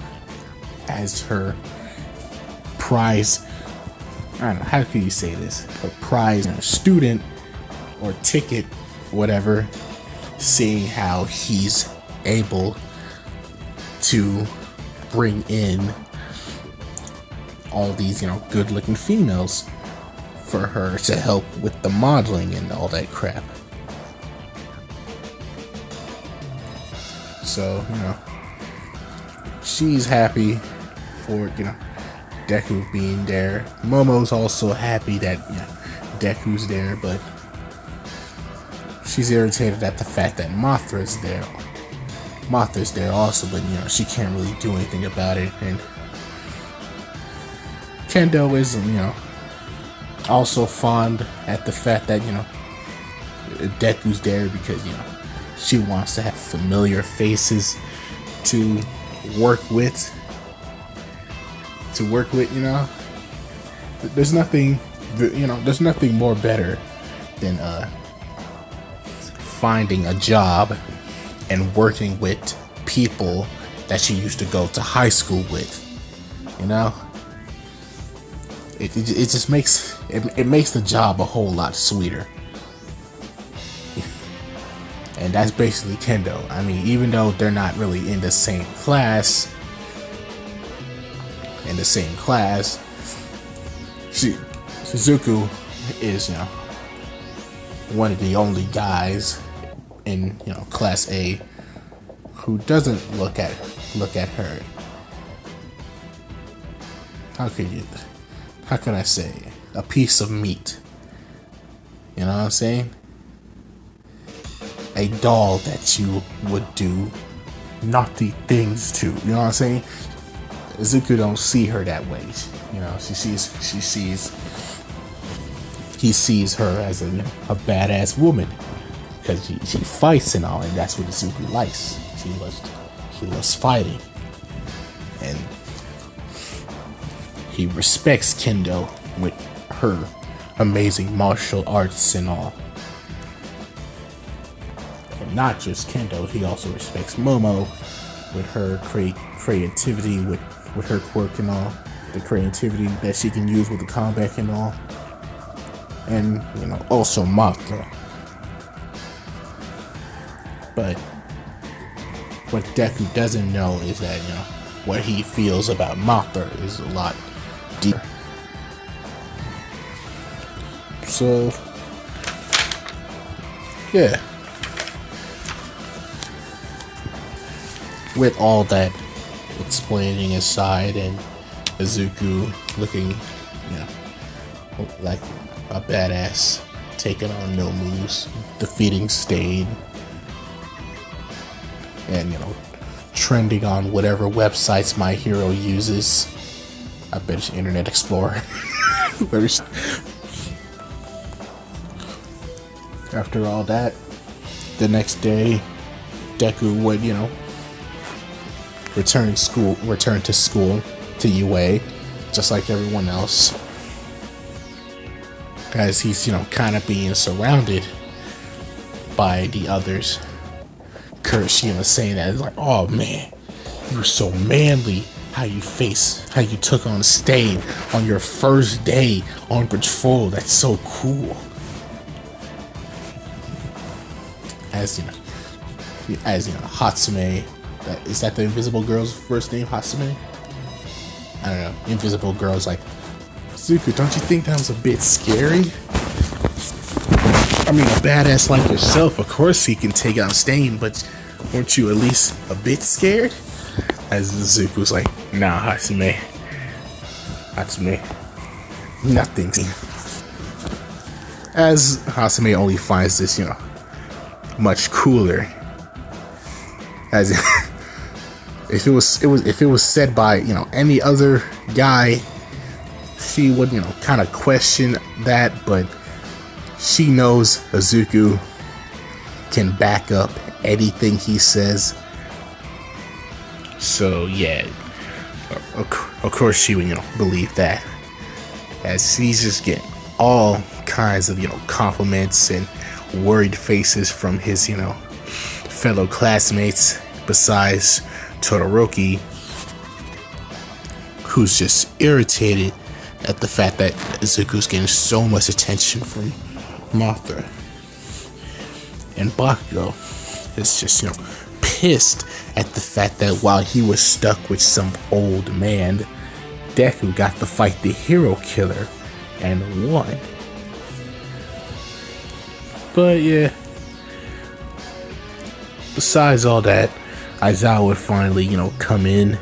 as her prize, I don't know, how could you say this? A prize, you know, student or ticket, whatever, seeing how he's able to bring in all these, you know, good looking females for her to help with the modeling and all that crap. So, you know, she's happy for, you know, Deku being there. Momo's also happy that, you know, Deku's there, but she's irritated at the fact that Mothra's there. Mothra's there also, but, you know, she can't really do anything about it. And Kendo is, you know, also fond at the fact that, you know, Deku's there because, you know, she wants to have familiar faces to work with. You know, there's nothing more better than finding a job and working with people that she used to go to high school with. You know, it just makes the job a whole lot sweeter. And that's basically Kendo. I mean, even though they're not really in the same class, Shizuku is, you know, one of the only guys in, you know, class A who doesn't look at her. How can I say, a piece of meat? You know what I'm saying? A doll that you would do naughty things to. You know what I'm saying? Izuku don't see her that way. You know, he sees her as a badass woman because she fights and all, and that's what Izuku likes. She loves fighting, and he respects Kendo with her amazing martial arts and all. And not just Kendo, he also respects Momo with her creativity, with her quirk and all, the creativity that she can use with the combat and all. And, you know, also Mothra. But what Deku doesn't know is that, you know, what he feels about Mothra is a lot deeper. So, yeah. With all that explaining aside, and Izuku looking, you know, like a badass taking on no moves, defeating Stain, and trending on whatever websites my hero uses. I bet it's Internet Explorer. After all that, the next day, Deku would, return to school, to UA, just like everyone else. As he's, kind of being surrounded by the others. Kirishima saying that, it's like, oh man, you were so manly, how you took on Stain on your first day on patrol. That's so cool. As Hatsume, is that the Invisible Girl's first name, Hatsume? I don't know. Invisible Girl's like, Zuko, don't you think that was a bit scary? I mean, a badass like yourself, of course he can take out Stain, but weren't you at least a bit scared? As Zuko's like, nah, Hatsume, nothing. As Hatsume only finds this, much cooler. As if it was said by any other guy, she would kind of question that, but she knows Izuku can back up anything he says. So yeah, of course she would believe that, as he's just getting all kinds of compliments and worried faces from his fellow classmates, besides Todoroki, who's just irritated at the fact that Izuku's getting so much attention from Mothra. And Bakugo is just pissed at the fact that while he was stuck with some old man, Deku got to fight the hero killer and won. But yeah, besides all that, Aizawa would finally, come in,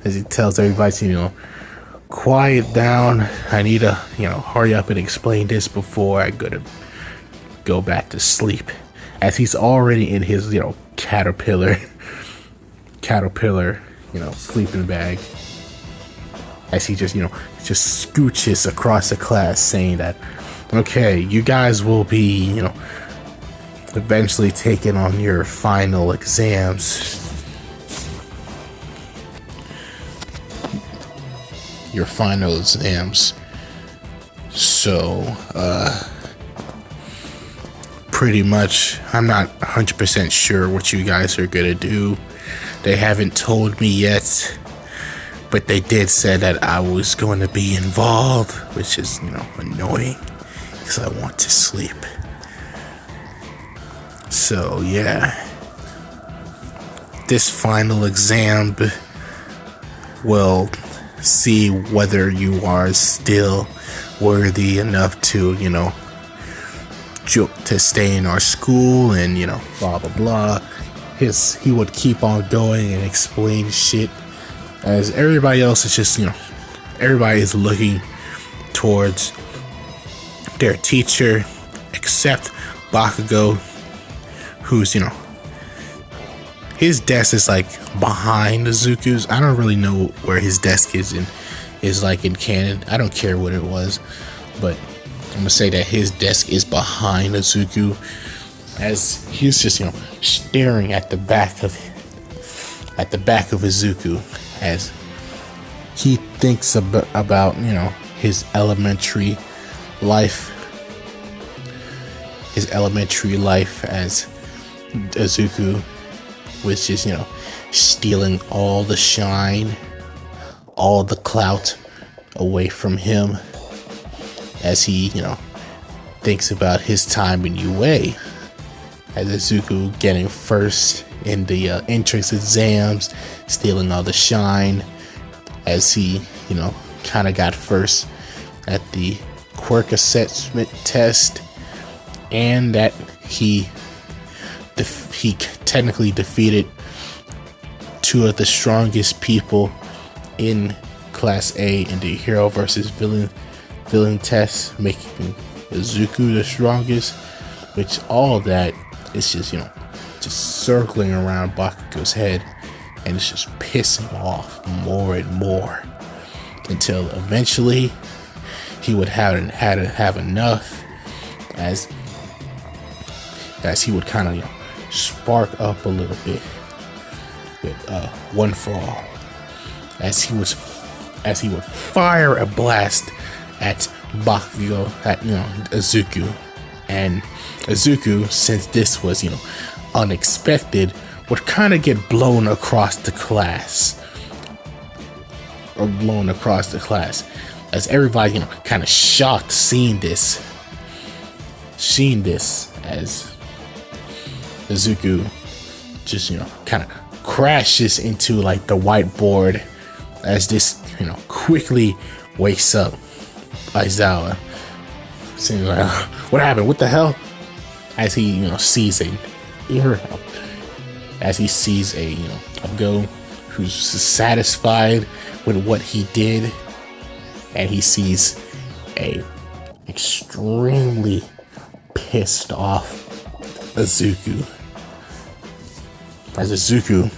as he tells everybody to, quiet down. I need to, hurry up and explain this before I go back to sleep. As he's already in his, caterpillar, sleeping bag. As he just scooches across the class saying that, okay, you guys will be, eventually taking on your final exams. So, pretty much, I'm not 100% sure what you guys are gonna do. They haven't told me yet, but they did say that I was going to be involved, which is, annoying, because I want to sleep. So, yeah. This final exam will see whether you are still worthy enough to, to stay in our school and, blah, blah, blah. He would keep on going and explain shit, as everybody else is just, everybody is looking towards their teacher, except Bakugo, who's, his desk is like behind Izuku's. I don't really know where his desk is in canon. I don't care what it was, but I'm gonna say that his desk is behind Izuku, as he's just staring at the back of Izuku, as he thinks about his elementary life as Izuku was just stealing all the shine, all the clout away from him, as he thinks about his time in UA, as Izuku getting first in the entrance exams, stealing all the shine, as he kind of got first at the quirk assessment test, and that he technically defeated two of the strongest people in Class A in the hero versus villain test, making Izuku the strongest, which all of that is just, just circling around Bakugo's head, and it's just pissing off more and more until eventually he would have enough as he would kind of spark up a little bit with One for All, as he would fire a blast at Bakugo, at Izuku. And Izuku, since this was unexpected, would kind of get blown across the class, as everybody kind of shocked seeing this as Izuku just kind of crashes into like the whiteboard, as this quickly wakes up Aizawa, saying like, what happened, what the hell, as he sees a Go who's satisfied with what he did, and he sees a extremely pissed off Izuku, as Izuku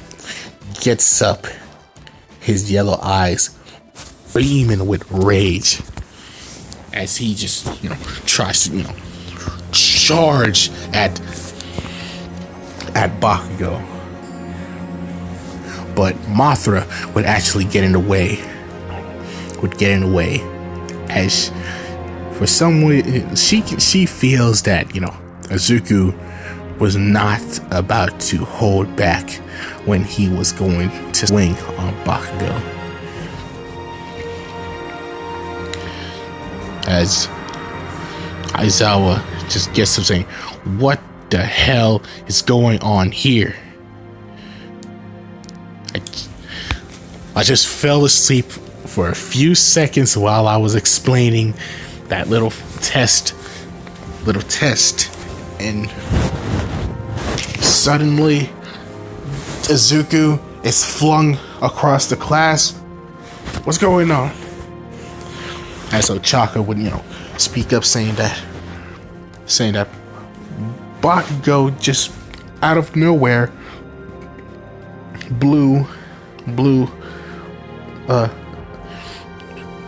gets up, his yellow eyes beaming with rage, as he just tries to charge at Bakugo. But Mothra would actually get in the way, as for some way she feels that Izuku was not about to hold back when he was going to swing on Bakugo, as Aizawa just gets up saying, what the hell is going on here? I just fell asleep for a few seconds while I was explaining that little test, and suddenly Izuku is flung across the class. What's going on? And so Chaka would speak up, saying that Bakugo just out of nowhere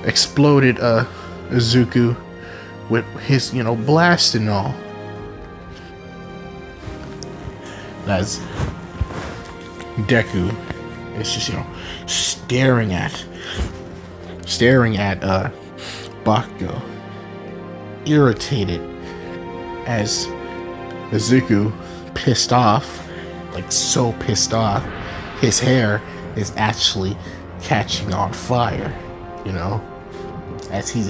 exploded Izuku with his blast and all. That's Deku is just staring at Bakugo, irritated, as Izuku, pissed off, like so pissed off, his hair is actually catching on fire, as he's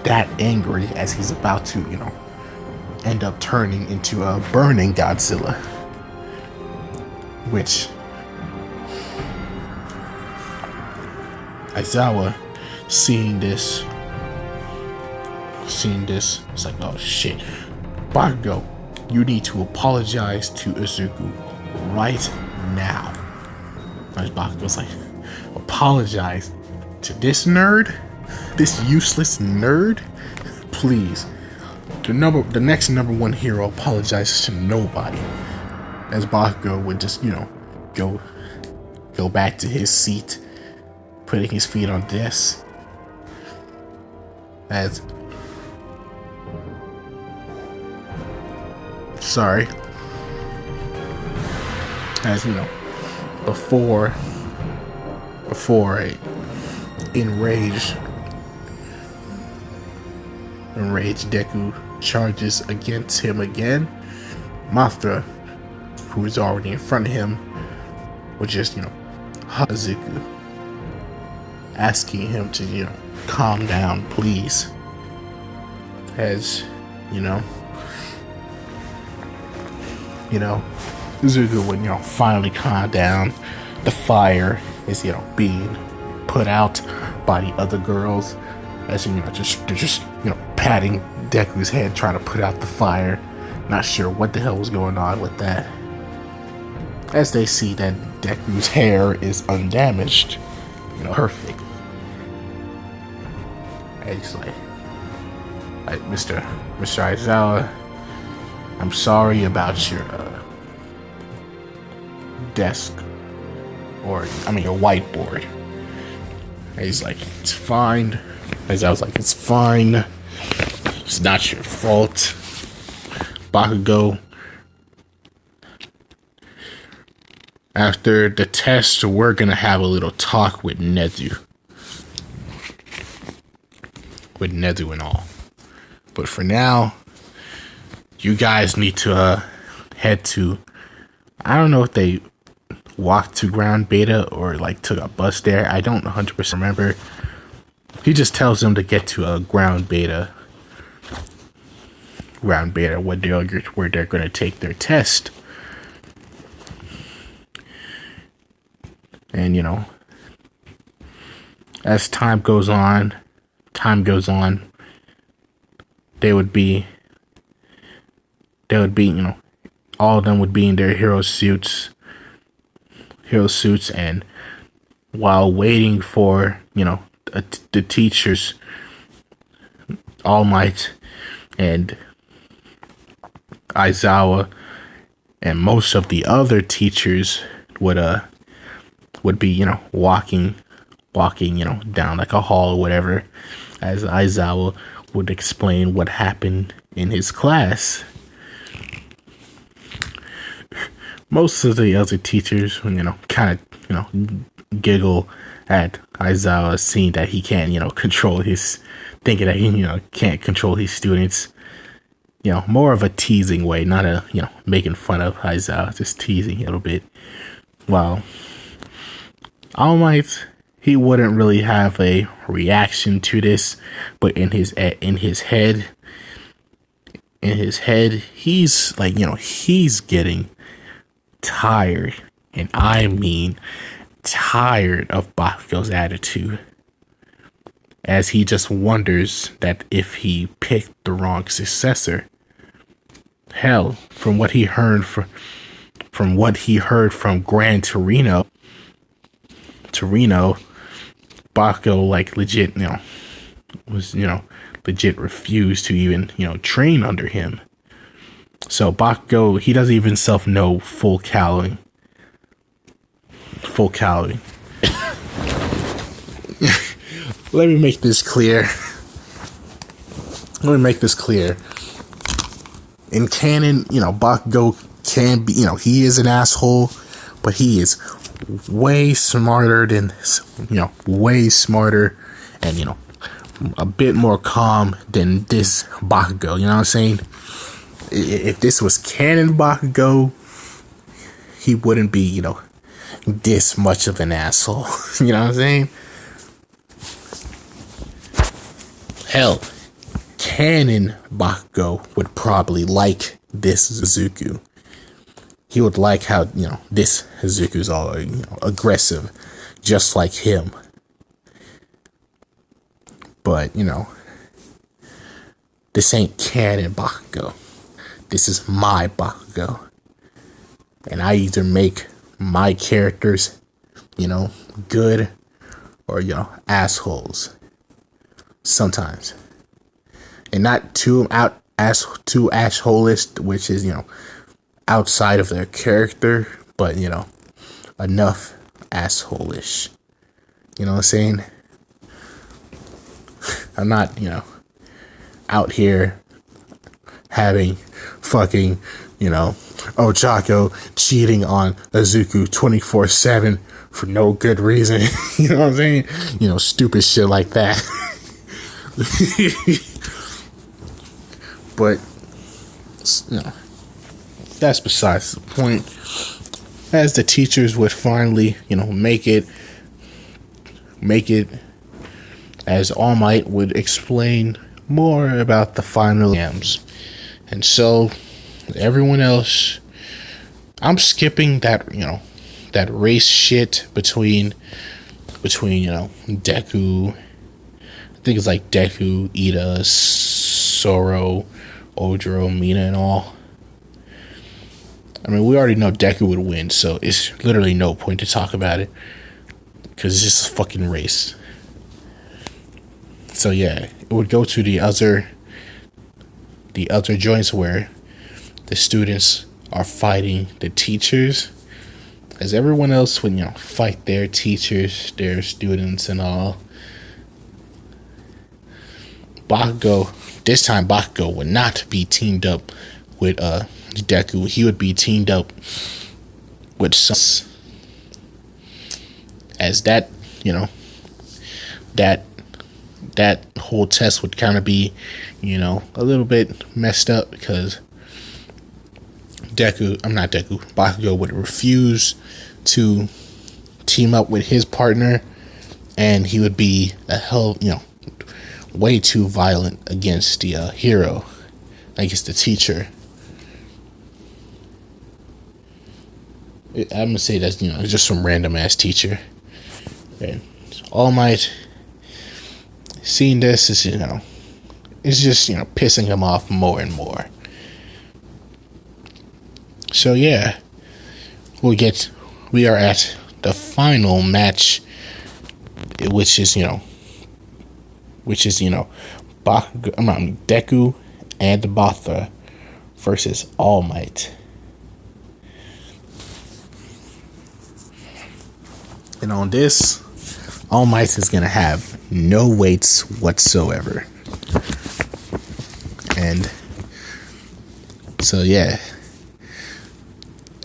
that angry, as he's about to end up turning into a burning Godzilla, which Aizawa, seeing this, it's like, oh shit, Bakugo, you need to apologize to Izuku right now. As Bakugo's like, apologize to this nerd, this useless nerd? Please. The next number one hero apologizes to nobody. As Bakugo would just, go back to his seat, putting his feet on this. As before a enraged Deku charges against him again, Mothra, who is already in front of him, would just hug Izuku, asking him to calm down, please. As Izuku would finally calm down. The fire is being put out by the other girls, as they're just patting Deku's head, trying to put out the fire. Not sure what the hell was going on with that, as they see that Deku's hair is undamaged, perfect. And it's like Mr. Mr. Aizawa, I'm sorry about your desk, or your whiteboard. And he's like, it's fine. Aizawa's like, it's fine. It's not your fault. Bakugo, after the test, we're gonna have a little talk with Nezu. With Nezu and all. But for now, you guys need to head to, I don't know if they walked to ground beta or like took a bus there. I don't 100% remember. He just tells them to get to a ground beta where they're going to take their test. And as time goes on, they would be all of them would be in their hero suits, and while waiting for the teachers, All Might and Aizawa and most of the other teachers would be walking down like a hall or whatever, as Aizawa would explain what happened in his class. Most of the other teachers, kind of, giggle at Aizawa, seeing that he can't, thinking that he, can't control his students. More of a teasing way, not a, making fun of Aizawa, just teasing a little bit. While All Might, he wouldn't really have a reaction to this, but in his head, he's like, he's getting tired, and I mean tired of Bakugo's attitude, as he just wonders that if he picked the wrong successor. Hell, from what he heard from Gran Torino, Bakugo like legit, was legit refused to even train under him. So Bakugo, he doesn't even know full calorie. Let me make this clear. In canon, Bakugo can be, he is an asshole, but he is way smarter and, a bit more calm than this Bakugo, you know what I'm saying? If this was canon Bakugo, he wouldn't be, this much of an asshole. You know what I'm saying? Hell, canon Bakugo would probably like this Izuku. He would like how, this Izuku's all, aggressive, just like him. But, this ain't canon Bakugo. This is my Bakugo. And I either make my characters, good or, assholes. Sometimes. And not too assholist, which is, outside of their character, but, enough assholish. You know what I'm saying? I'm not, out here having fucking, Ochako cheating on Izuku 24/7 for no good reason. You know what I'm saying? Stupid shit like that. But, that's besides the point. As the teachers would finally, make it, as All Might would explain more about the final exams. And so, everyone else, I'm skipping that, that race shit between, Deku, I think it's like Deku, Ida, Soro, Odro, Mina, and all. I mean, we already know Deku would win, so it's literally no point to talk about it, because it's just a fucking race. So yeah, it would go to the other the other joints where the students are fighting the teachers, as everyone else would, fight their teachers, their students, and all. This time Bakugo would not be teamed up with Deku. He would be teamed up with some, as that, that whole test would kind of be, a little bit messed up, because Bakugo would refuse to team up with his partner, and he would be way too violent against the hero, against the teacher. I'm gonna say that's just some random ass teacher. And All Might, seeing this is it's just pissing him off more and more. So yeah, we are at the final match, which is Deku and Botha versus All Might. And on this, All Might is gonna have no weights whatsoever. And so yeah,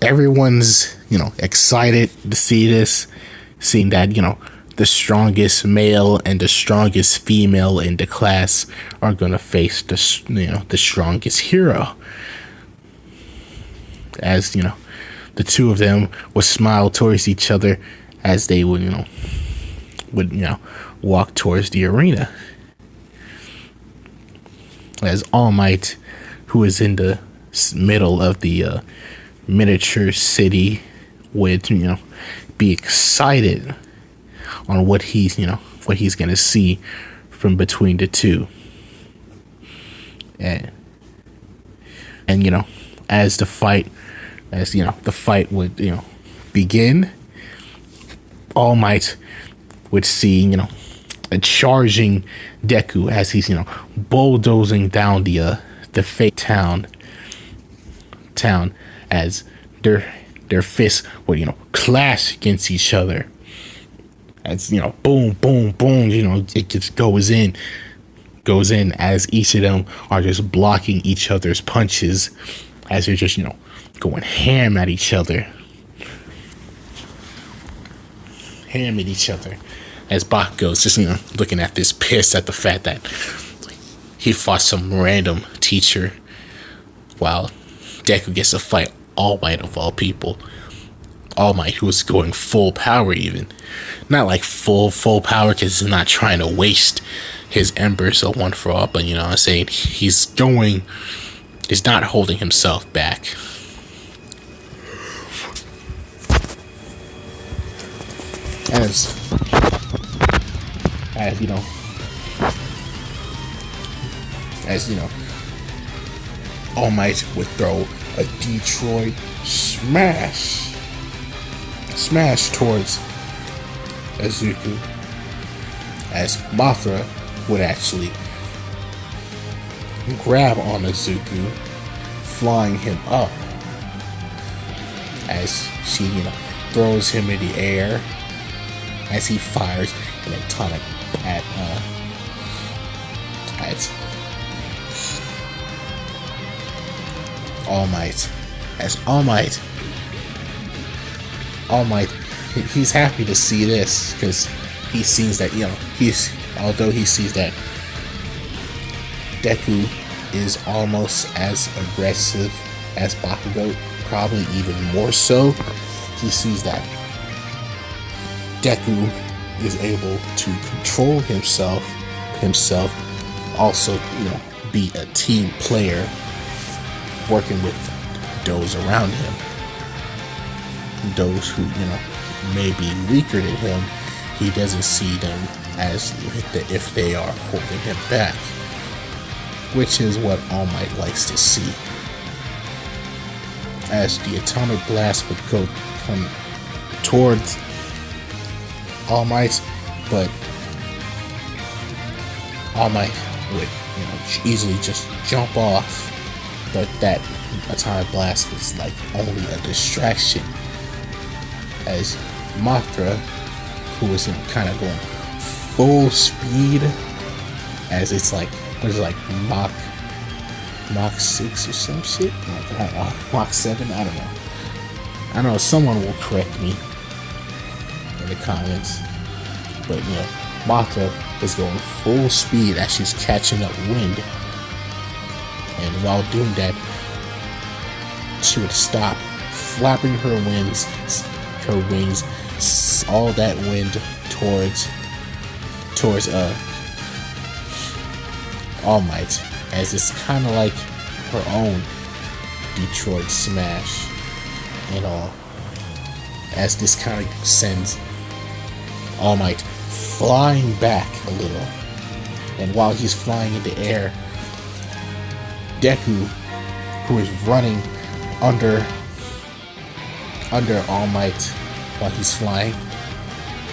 everyone's excited to see this, seeing that the strongest male and the strongest female in the class are gonna face the strongest hero. As the two of them would smile towards each other as they would walk towards the arena. As All Might, who is in the middle of the miniature city, would be excited on what he's gonna see from between the two. And as the fight would begin, All Might would see a charging Deku as he's bulldozing down the fake town as their fists would clash against each other. As boom, boom, boom, it just goes in as each of them are just blocking each other's punches, as they're just going ham at each other. As Bakugo's just looking at this, pissed at the fact that he fought some random teacher, while Deku gets to fight All Might of all people. All Might, who is going full power, even not like full power, because he's not trying to waste his embers or one for all, but I'm saying he's not holding himself back. As All Might would throw a Detroit smash towards Izuku, as Mothra would actually grab on Izuku, flying him up, as she throws him in the air, as he fires an atomic at All Might. As All Might, he's happy to see this, because he sees that although he sees that Deku is almost as aggressive as Bakugo, probably even more so, he sees that Deku is able to control himself, also be a team player, working with those around him, those who may be weaker than him. He doesn't see them as if they are holding him back, which is what All Might likes to see. As the atomic blast would come towards All Might, but All Might would easily just jump off. But that atomic blast was like only a distraction, as Mothra, who was kind of going full speed, as it's like, what is it, like Mach 6 or some shit? Like, I don't know, Mach 7? I don't know. I know someone will correct me in the comments, but Mothra is going full speed as she's catching up wind, and while doing that, she would stop, flapping her wings, all that wind towards All Might, as it's kind of like her own Detroit Smash and all, as this kind of sends All Might flying back a little. And while he's flying in the air, Deku, who is running under All Might while he's flying,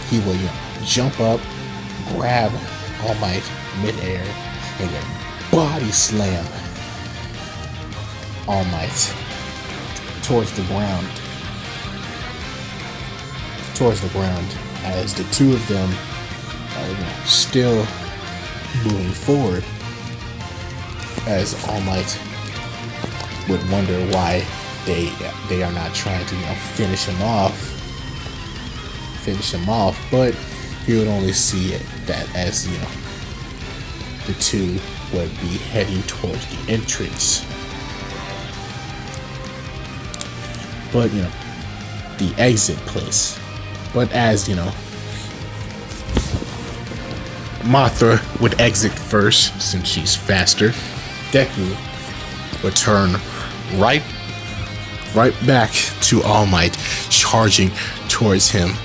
he will jump up, grab All Might mid-air, and then body slam All Might towards the ground, as the two of them are still moving forward, as All Might would wonder why they are not trying to finish him off, but he would only see it that as the two would be heading towards the entrance. But the exit place. But as Mothra would exit first, since she's faster, Deku would turn right back to All Might, charging towards him.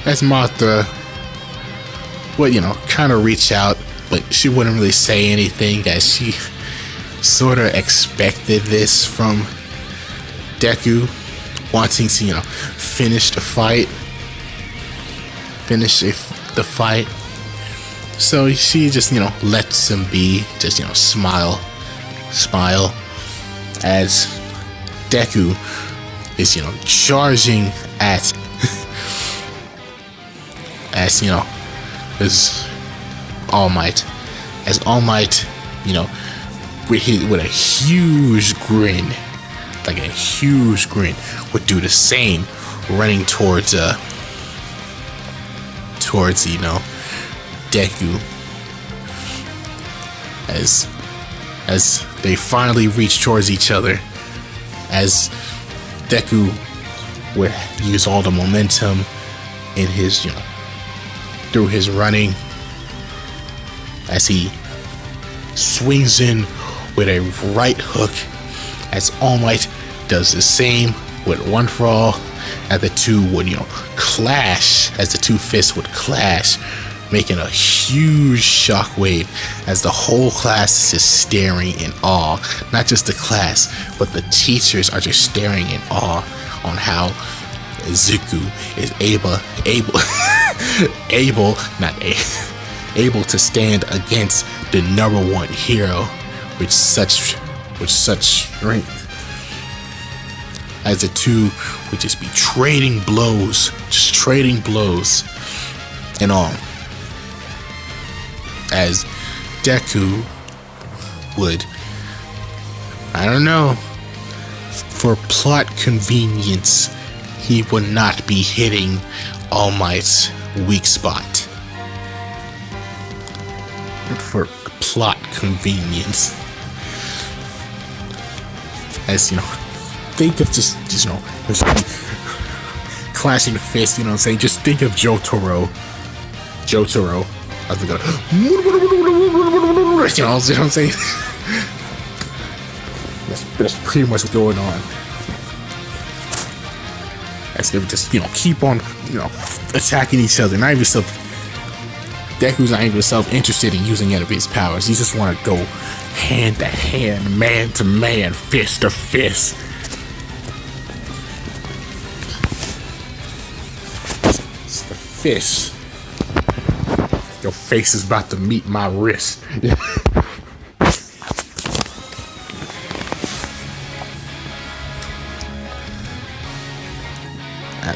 As Mothra would, kind of reach out, but she wouldn't really say anything, as she sort of expected this from Deku, wanting to, finish the fight. So she just, lets him be, just, smile, as Deku is, charging at, as All Might. As All Might, with a huge grin, would do the same, running towards Deku, as they finally reach towards each other, as Deku would use all the momentum in his, through his running, as he swings in with a right hook, as All Might does the same with One For All, as the two would, clash, as the two fists would clash, making a huge shockwave, as the whole class is just staring in awe. Not just the class, but the teachers are just staring in awe on how Zuko is able to stand against the #1 hero with such strength. As the two would just be trading blows and all. As Deku would, I don't know, for plot convenience, he would not be hitting All Might's weak spot. For plot convenience. As think of just clashing the fist, just think of Jotaro. I was like, you know what I'm saying? That's pretty much what's going on. As they would just, keep on, attacking each other. Deku's not even self-interested in using any of his powers. He just want to go hand to hand, man to man, fist to fist. It's the fist Your face is about to meet my wrist.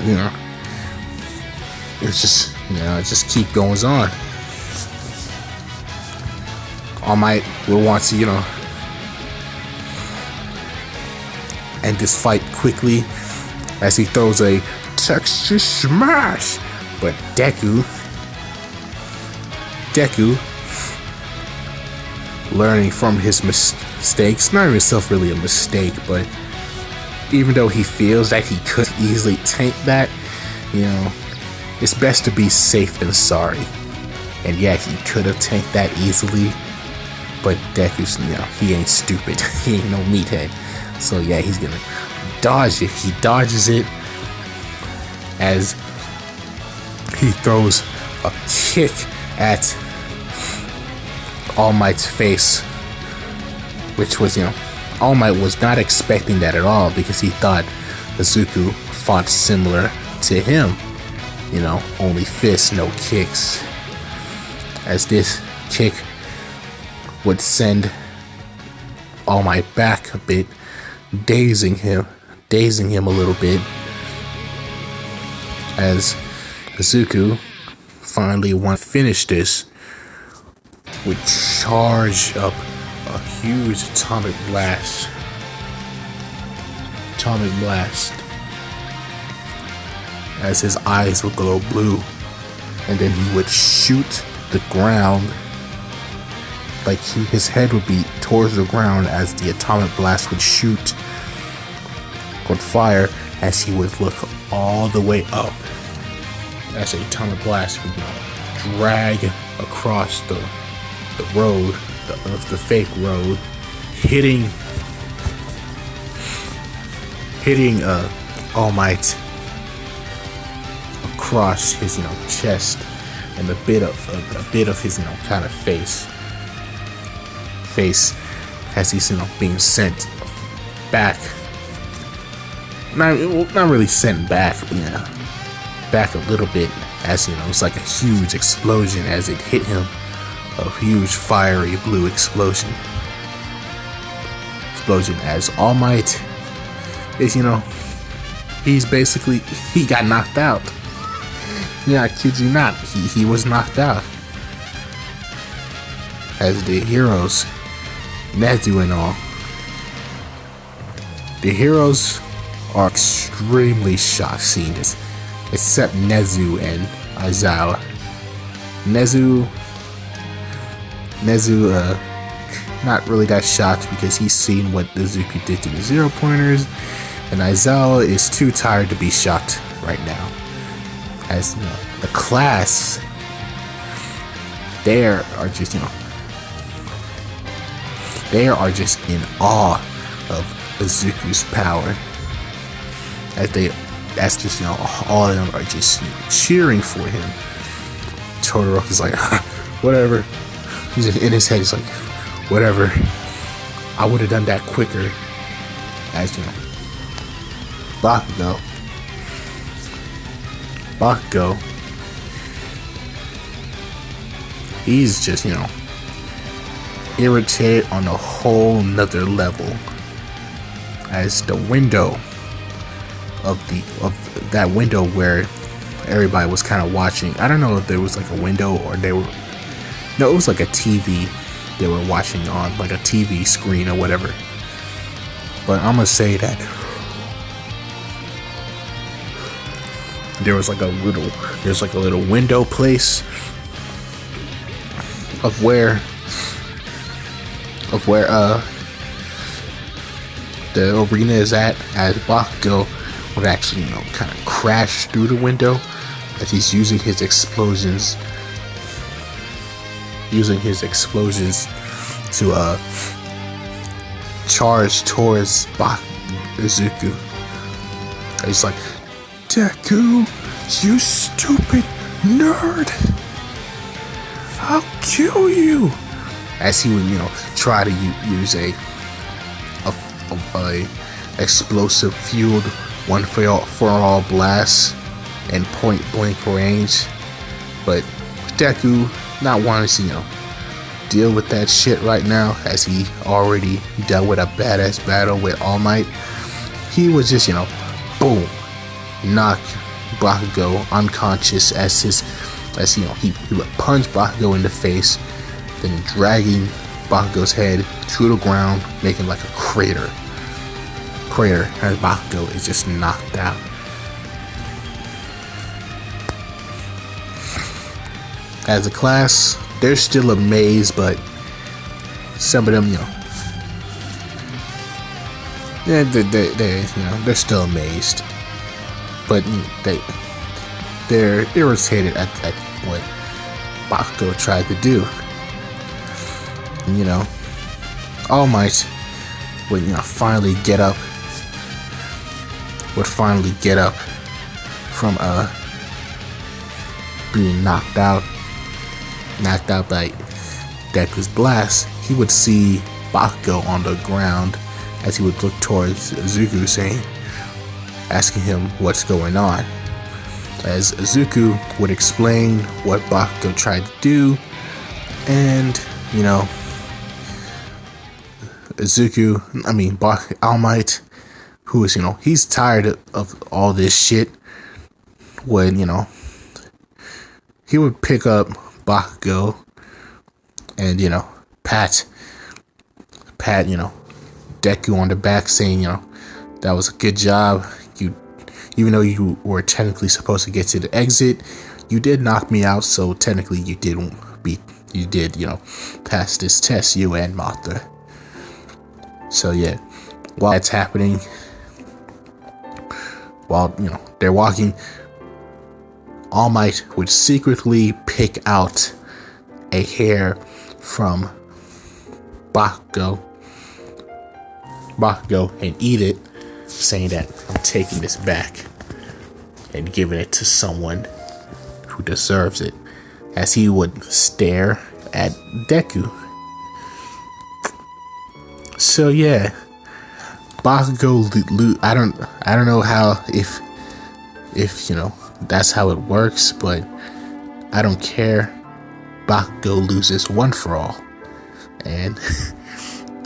You know, it's just, you know, it just keep going on. All Might will want to, you know, end this fight quickly as he throws a Texas smash, but Deku, learning from his mistakes, not himself really a mistake, but even though he feels that he could easily tank that, you know, it's best to be safe than sorry. And yeah, he could have tanked that easily, but Deku's, you know, he ain't stupid. He ain't no meathead. So yeah, he's gonna dodge it. He dodges it as he throws a kick at All Might's face, which was, you know, All Might was not expecting that at all, because he thought Izuku fought similar to him. You know, only fists, no kicks. As this kick would send All Might back a bit, dazing him a little bit, as Izuku finally want to finish this, would charge up a huge atomic blast, as his eyes would glow blue, and then he would shoot the ground, like his head would be towards the ground as the atomic blast would shoot, would fire, as he would look all the way up, as the atomic blast would, you know, drag across the road, the fake road, hitting All Might across his, you know, chest, and a bit of his, you know, kind of face as he's, you know, being sent back. Not really sent back, but, you know, back a little bit, as, you know, it's like a huge explosion as it hit him. A huge fiery blue explosion as All Might is, you know, he got knocked out. Yeah, I kid you not, he was knocked out. As the heroes, Nezu and all, the heroes are extremely shocked seeing this, except Nezu and Aizawa. Nezu not really that shocked, because he's seen what Izuku did to the Zero Pointers, and Aizawa is too tired to be shocked right now. As, you know, the class there are just, you know, they are just in awe of Izuku's power, as just, you know, all of them are just, you know, cheering for him. Todoroki's like, whatever. He's just in his head, he's like, whatever, I would have done that quicker. As, you know, Bakugo, he's just, you know, irritated on a whole nother level, as the window of that window where everybody was kind of watching, I don't know if there was like a window or no, it was like a TV they were watching on, like a TV screen or whatever. But I'm gonna say that there's like a little window place of where the arena is at, as Bakugo would actually, you know, kind of crash through the window as he's using his explosions to charge towards Izuku. He's like, Deku, you stupid nerd, I'll kill you. As he would, you know, try to use a explosive fueled one for all blast and point blank range, but Deku not wanting to, deal with that shit right now, as he already dealt with a badass battle with All Might. He was just, boom, knock Bakugo unconscious as he would punch Bakugo in the face, then dragging Bakugo's head to the ground, making like a crater as Bakugo is just knocked out. As a class, they're still amazed, but some of them, they're still amazed, but they're irritated at what Bakugo tried to do. And, All Might would finally get up from being knocked out by Deku's blast. He would see Bakugo on the ground as he would look towards Izuku, asking him what's going on. As Izuku would explain what Bakugo tried to do, and All Might, who is, he's tired of all this shit, when, he would pick up Bakugo and, pat, Deku on the back, saying, that was a good job. Even though you were technically supposed to get to the exit, you did knock me out, so technically you did, pass this test, you and Mothra. So yeah, while that's happening, while they're walking, All Might would secretly pick out a hair from Bakugo and eat it, saying that I'm taking this back and giving it to someone who deserves it, as he would stare at Deku. So yeah, Bakugo, I don't know how, if that's how it works, but I don't care. Bakugo loses one for all, and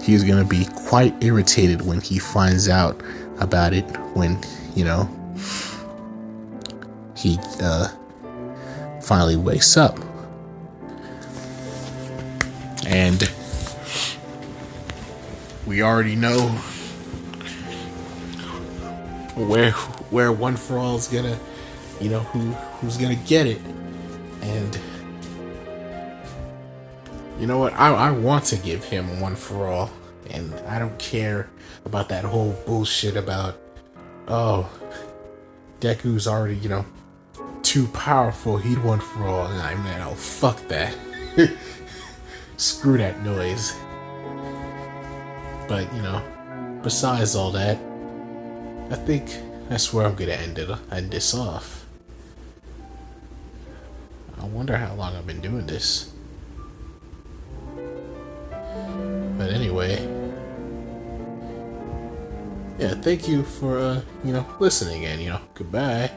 he's gonna be quite irritated when he finds out about it, when he finally wakes up. And we already know where One for All is gonna, who's gonna get it. And you know what? I want to give him One for All, and I don't care about that whole bullshit about, oh, Deku's already, too powerful. He'd One for All. And I'm like, oh, fuck that. Screw that noise. But, besides all that, I think that's where I'm gonna end this off. I wonder how long I've been doing this. But anyway, yeah, thank you for, listening, and, goodbye.